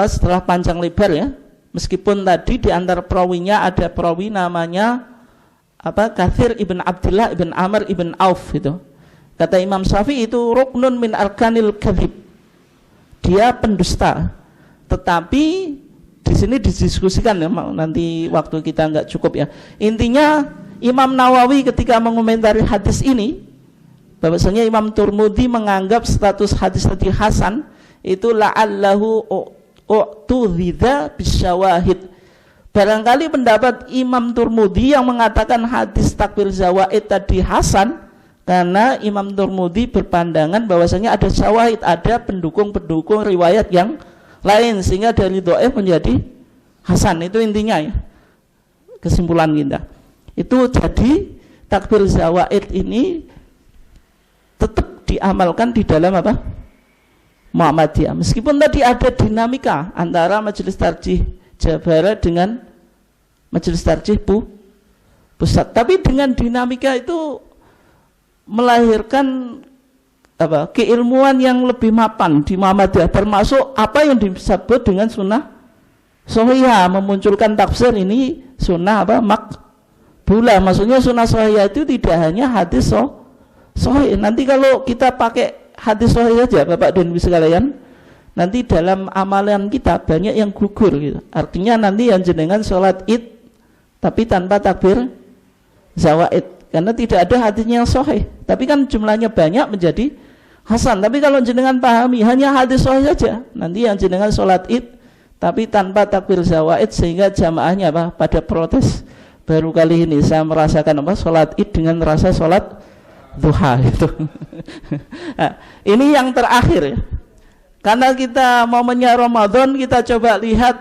setelah panjang lebar ya, meskipun tadi di antara perawinya ada perawi namanya Katsir ibn Abdullah ibn Amr ibn Auf itu. Kata Imam Syafi'i itu ruknun min arkanil kadzib. Dia pendusta. Tetapi di sini didiskusikan ya, nanti waktu kita nggak cukup ya. Intinya Imam Nawawi ketika mengomentari hadis ini, bahwasanya Imam Turmudi menganggap status hadis tadi hasan itu la'allahu u'tudhidha bisyawahid. Barangkali pendapat Imam Turmudi yang mengatakan hadis takbir zawaid tadi hasan, karena Imam Turmudi berpandangan bahwasanya ada syawahid, ada pendukung-pendukung riwayat yang lain, sehingga dari dhaif menjadi hasan. Itu intinya ya. kesimpulan kita. Itu jadi takbir zawaid ini tetap diamalkan di dalam apa? Muhammadiyah. Meskipun tadi ada dinamika antara Majelis Tarjih Jawa Barat dengan Majelis Tarjih Pusat, tapi dengan dinamika itu melahirkan keilmuan yang lebih mapan di Muhammadiyah, termasuk apa yang disebut dengan sunnah shahihah, memunculkan tafsir ini sunnah makbulah. Maksudnya sunnah shahihah itu tidak hanya hadis sahih. Nanti kalau kita pakai hadis sahih saja Bapak dan Ibu sekalian, nanti dalam amalan kita banyak yang gugur gitu. Artinya nanti yang jenengan sholat id tapi tanpa takbir zawaid, karena tidak ada hadisnya yang sahih. Tapi kan jumlahnya banyak menjadi hasan. Tapi kalau jenengan pahami hanya hadis sahih saja, nanti yang jenengan sholat id tapi tanpa takbir zawaid, sehingga jamaahnya pada protes. Baru kali ini saya merasakan sholat id dengan rasa sholat duha itu. Nah, ini yang terakhir ya. Karena kita momennya Ramadan, kita coba lihat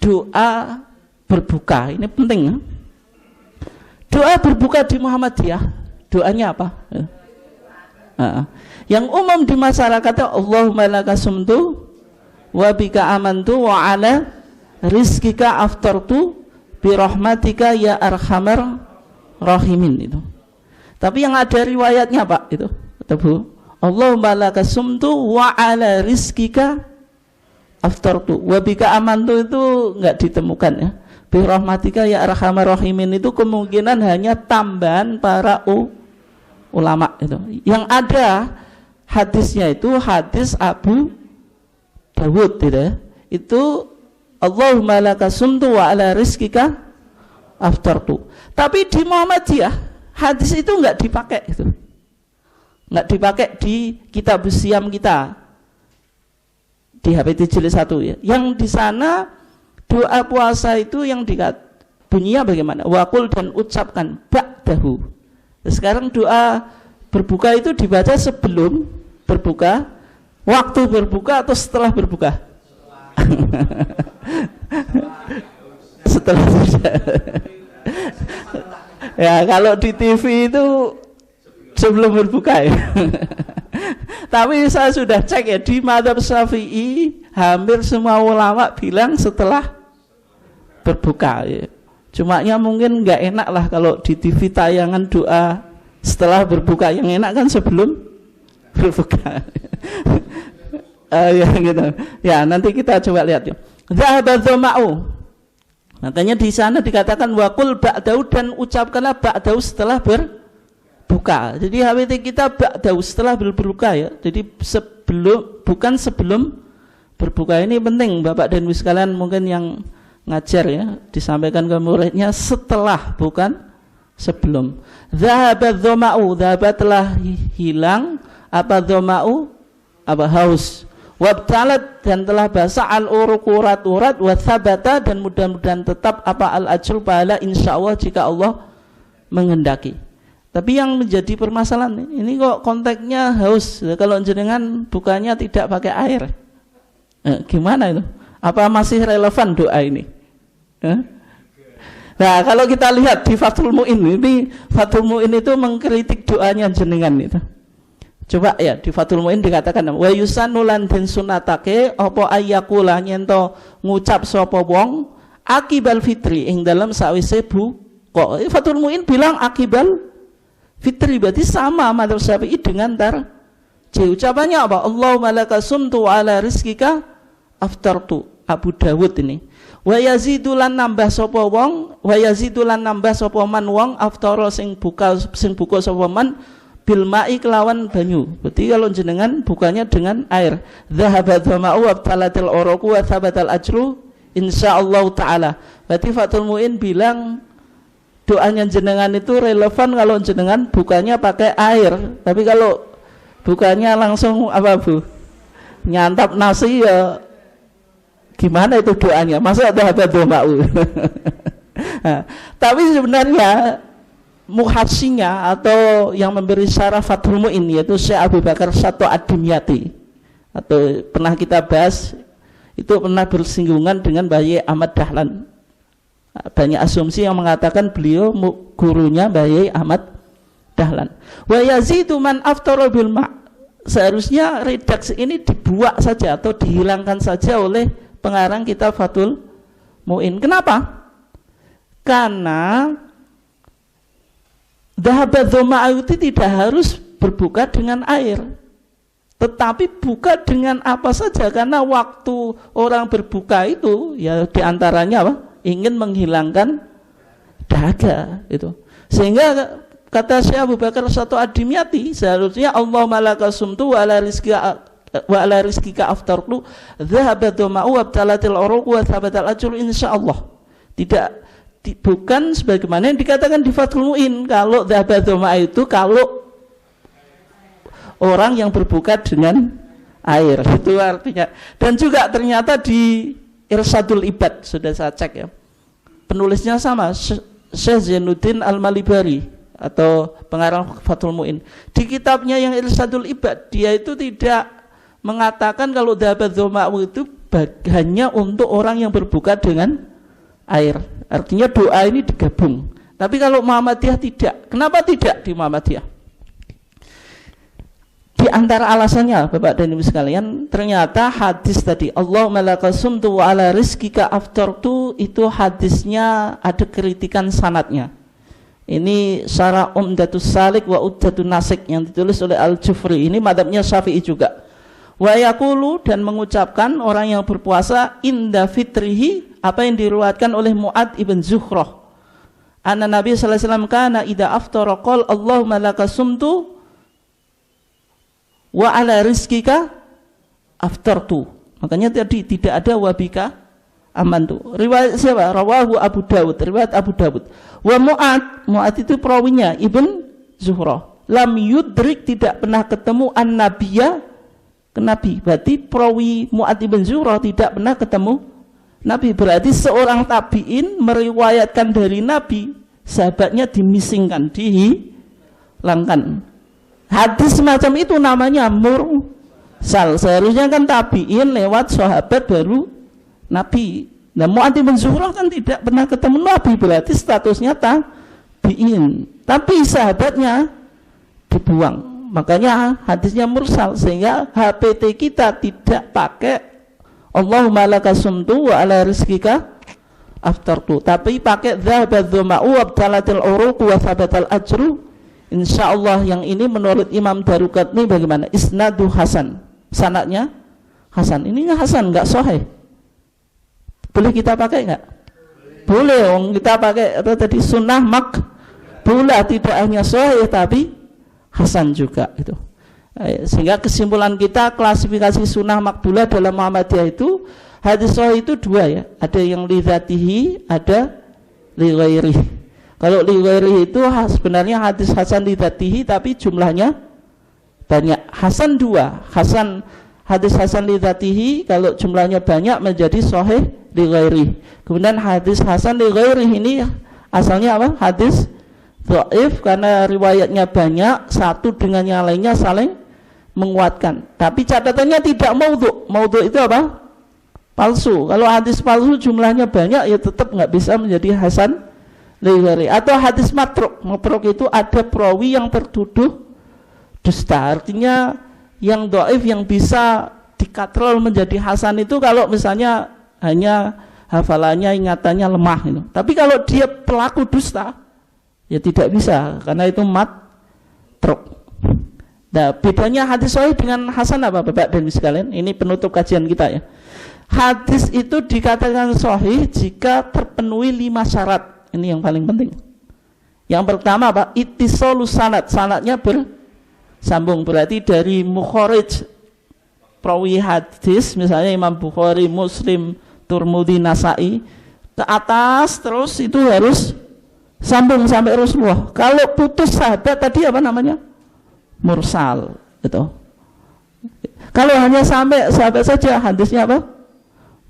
doa berbuka. Ini penting ya. Doa berbuka di Muhammadiyah, doanya apa? Yang umum di masyarakat, Allahumma laka sumtu wa bika amantu wa ala rizkika aftartu bi rahmatika ya arhamar rahimin itu. Tapi yang ada riwayatnya Pak itu, atau Bu, Allahumma laka sumtu wa ala rizkika aftartu wa bika amantu itu enggak ditemukan ya. Bi rahmatika ya arhamar rahimin itu kemungkinan hanya tambahan para ulama itu. Yang ada hadisnya itu hadis Abu Dawud gitu ya. Itu Allahumma laka sumtu wa ala rizkika aftartu. Tapi di Muhammadiyah hadis itu enggak dipakai itu. Enggak dipakai di kitab siam kita di HPT jilid 1 ya. Yang di sana doa puasa itu yang bunyinya bagaimana? Waqul dan ucapkan ba'dahu. Sekarang doa berbuka itu dibaca sebelum berbuka, waktu berbuka atau setelah berbuka? Setelah ya, kalau di TV itu sebelum berbuka ya. Tapi saya sudah cek ya, di mazhab Syafi'i hampir semua ulama bilang setelah berbuka ya. Cumanya mungkin nggak enak lah kalau di TV tayangan doa setelah berbuka, yang enak kan sebelum berbuka. Ya gitu. Ya, nanti kita coba lihat ya. Zahabadzoma'u. Makanya di sana dikatakan waqul ba'dahu, dan ucapkanlah ba'dahu setelah berbuka. Jadi HWT kita ba'dahu setelah berbuka ya. Jadi bukan sebelum berbuka. Ini penting Bapak dan Ibu sekalian, mungkin yang ngajar ya, disampaikan ke muridnya setelah, bukan sebelum. Zahabadzoma'u, zahaba telah hilang, apa dzoma'u, apa haus. Wabtalat, dan telah basah al-uruqu urat-urat, wa thabata, dan mudah-mudahan tetap apa al-ajru pahala insyaallah jika Allah menghendaki. Tapi yang menjadi permasalahan ini kok konteksnya haus. Kalau jenengan bukanya tidak pakai air, gimana itu? Apa masih relevan doa ini? Nah, kalau kita lihat di Fathul Mu'in, ini Fathul Mu'in itu mengkritik doanya jenengan itu. Coba ya, di Fathul Mu'in dikatakan wa yusannu lan den sunatake apa ayyakula nyento ngucap sapa wong akibal fitri ing dalam sawise buka. Fathul Mu'in bilang akibal fitri, berarti sama madzhab Syafi'i dengan ucapannya apa? Allahumma laka sumtu ala rizkika aftartu. Abu Dawud ini. Wa yazidulan nambah sapa wong, wa yazidulan nambah sapa man wong aftara sing buka sapa man bil ma'i kelawan banyu. Berarti kalau jenengan bukanya dengan air. Zahabadzoma'u wabtalatil uruqu wa thabatal ajru insyaallah taala. Berarti Fathul Mu'in bilang doanya jenengan itu relevan kalau jenengan bukanya pakai air. Tapi kalau bukanya langsung apa Bu? Nyantap nasi ya gimana itu doanya? Masa zahabadzoma'u? Nah, tapi sebenarnya muhadsinya atau yang memberi syarah Fathul Mu'in yaitu Syekh Abu Bakar Sato Ad-Dimyati, atau pernah kita bahas itu, pernah bersinggungan dengan Bayi Ahmad Dahlan Banyak asumsi yang mengatakan beliau gurunya Mbah Yai Ahmad Dahlan. Wa yazidu man aftara bil ma'. Seharusnya redaksi ini dibuat saja atau dihilangkan saja oleh pengarang kitab Fathul Mu'in. Kenapa? Karena dhahabadhu ma'ayuti tidak harus berbuka dengan air, tetapi buka dengan apa saja, karena waktu orang berbuka itu ya diantaranya apa? Ingin menghilangkan dahaga itu. Sehingga kata Syekh Abu Bakar Satu Ad-Dimyati, seharusnya Allahumma laka sumtu wa ala rizqika aftartu dhahabadhu ma'u wabtalatil uruq wa thabatal ajru insyaallah. Bukan sebagaimana yang dikatakan di Fathul Mu'in, kalau dhahabadhu ma'u itu kalau orang yang berbuka dengan air, itu artinya. Dan juga ternyata di Irsadul Ibad, sudah saya cek ya, penulisnya sama, Syekh Zainuddin Al-Malibari atau pengarang Fathul Mu'in. Di kitabnya yang Irsadul Ibad, dia itu tidak mengatakan kalau dhahabadhu ma'u itu hanya untuk orang yang berbuka dengan air. Artinya doa ini digabung. Tapi kalau Muhammadiyah tidak. Kenapa tidak di Muhammadiyah? Di antara alasannya Bapak dan Ibu sekalian, ternyata hadis tadi Allahumma laka sumtu wa ala rizqika aftartu, itu hadisnya ada kritikan sanadnya. Ini Syarah Umdatus Salik wa Uddatun Nasik yang ditulis oleh Al-Jufri. Ini madhabnya Syafi'i juga. Wa yaqulu, dan mengucapkan orang yang berpuasa inda fitrihi, apa yang diriwayatkan oleh Mu'ad ibn Zuhrah. Anna Nabi sallallahu alaihi wasallam kana idza aftara qala Allahumma laka sumtu wa ala rizqika aftartu. Makanya tadi tidak ada wabika amantu. Riwayat siapa? Rawahu Abu Dawud, riwayat Abu Dawud. Wa Mu'ad itu perawinya Ibn Zuhrah. Lam yudrik, tidak pernah ketemu an-nabiyya, ke Nabi. Berarti perawi Mu'ad Ibn Zuhrah tidak pernah ketemu Nabi. Berarti seorang tabi'in meriwayatkan dari Nabi, sahabatnya dimisingkan, dihilangkan. Hadis semacam itu namanya mursal. Seharusnya kan tabi'in lewat sahabat baru Nabi. Nah, Mu'ad bin Zuhrah kan tidak pernah ketemu Nabi, berarti statusnya tabi'in. Tapi sahabatnya dibuang. Makanya hadisnya mursal, sehingga HPT kita tidak pakai Allahumma laka sumtu wa ala rizqika aftartu, tapi pakai dhahabadhu ma'u wabtalatil uruq wa thabatal ajru insyaallah. Yang ini menurut Imam Daruqutni bagaimana? Isnadu hasan, sanadnya hasan. Ini nggak hasan, nggak sahih. Boleh kita pakai nggak? Boleh. Kita pakai apa tadi, sunnah makbulah, tidak hanya sahih tapi hasan juga itu. Sehingga kesimpulan kita, klasifikasi sunnah makbulah dalam Muhammadiyah itu, hadis sahih itu dua ya, ada yang li dzatihi, ada li ghairihi. Kalau li ghairihi itu sebenarnya hadis hasan li dzatihi tapi jumlahnya banyak. Hasan dua, hadis hasan li dzatihi kalau jumlahnya banyak menjadi sahih li ghairihi. Kemudian hadis hasan li ghairihi ini asalnya apa? Hadis dhaif karena riwayatnya banyak, satu dengan yang lainnya saling menguatkan. Tapi catatannya tidak maudhu'. Maudhu' itu apa? Palsu. Kalau hadis palsu jumlahnya banyak ya tetap nggak bisa menjadi hasan li ghairihi. Atau hadis matruk. Matruk itu ada perawi yang tertuduh dusta. Artinya yang dhaif yang bisa dikatrol menjadi hasan itu kalau misalnya hanya hafalannya, ingatannya lemah gitu. Tapi kalau dia pelaku dusta ya tidak bisa, karena itu matruk. Nah, bedanya hadis sahih dengan hasan apa Bapak dan Ibu sekalian? Ini penutup kajian kita ya. Hadis itu dikatakan sahih jika terpenuhi 5 syarat. Ini yang paling penting. Yang pertama apa? Ittisalus sanad, sanadnya bersambung. Berarti dari mukharij perawi hadis, misalnya Imam Bukhari, Muslim, Tirmidzi, Nasa'i, ke atas terus itu harus sambung sampai Rasulullah. Kalau putus sahabat tadi apa namanya? Mursal itu. Kalau hanya sampai sahabat saja hadisnya apa?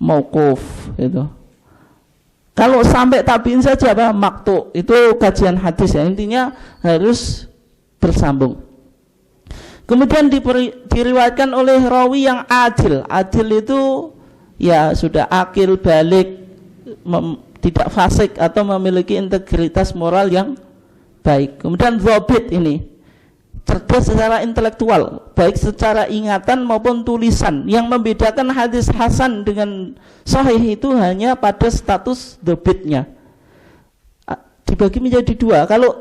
Mauquf itu. Kalau sampai tabiin saja apa? Maqtu. Itu kajian hadis ya. Intinya harus bersambung. Kemudian diriwayatkan oleh rawi yang adil. Adil itu ya sudah akil, balik, tidak fasik atau memiliki integritas moral yang baik. Kemudian dzabit ini cerdas secara intelektual, baik secara ingatan maupun tulisan. Yang membedakan hadis hasan dengan sahih itu hanya pada status dzabitnya. Dibagi menjadi dua. Kalau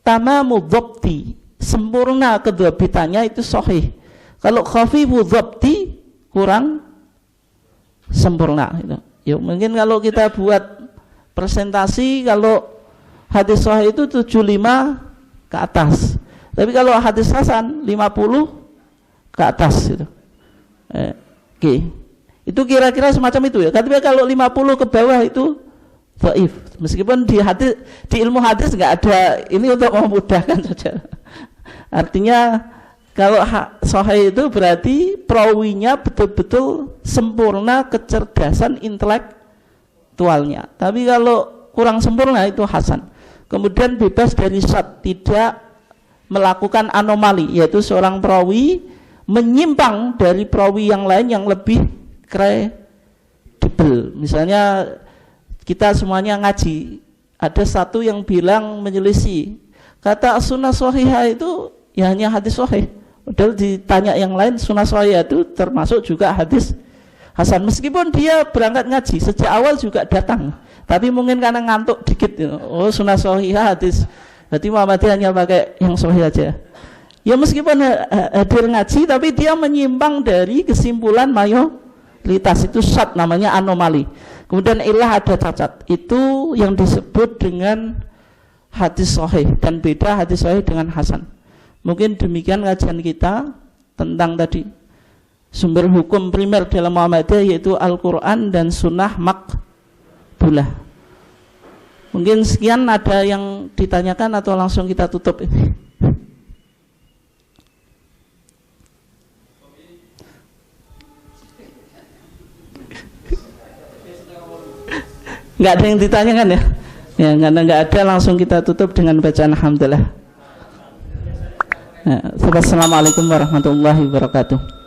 tamamu dzabti, sempurna kedzabitannya, itu sahih. Kalau khafifu dzabti, kurang sempurna gitu. Ya, mungkin kalau kita buat presentasi, kalau hadis sahih itu 75 ke atas. Tapi kalau hadis hasan 50 ke atas gitu. Oke. Itu kira-kira semacam itu ya. Tapi kalau 50 ke bawah itu dhaif. Meskipun di ilmu hadis enggak ada, ini untuk memudahkan saja. Artinya kalau sahih itu berarti perawinya betul-betul sempurna kecerdasan intelektualnya. Tapi kalau kurang sempurna itu hasan. Kemudian bebas dari syad, tidak melakukan anomali, yaitu seorang perawi menyimpang dari perawi yang lain yang lebih kredibel. Misalnya kita semuanya ngaji, ada satu yang bilang menyelisih, kata sunnah shahihah itu ya hanya hadis sahih. Padahal ditanya yang lain, sunnah shahihah itu termasuk juga hadis hasan. Meskipun dia berangkat ngaji sejak awal juga datang, tapi mungkin karena ngantuk dikit, oh sunnah shahihah hadis, berarti Muhammadiyah hanya pakai yang sahih aja. Ya meskipun hadir ngaji, tapi dia menyimpang dari kesimpulan mayoritas, itu syad, namanya anomali. Kemudian ilah, ada cacat, itu yang disebut dengan hadis sahih, dan beda hadis sahih dengan hasan. Mungkin demikian kajian kita tentang tadi sumber hukum primer dalam Muhammadiyah, yaitu Al-Quran dan Sunnah Maqbulah. Mungkin sekian, ada yang ditanyakan atau langsung kita tutup ini? Nggak ada yang ditanyakan ya? Ya, karena nggak ada, langsung kita tutup dengan bacaan alhamdulillah. Assalamualaikum warahmatullahi wabarakatuh.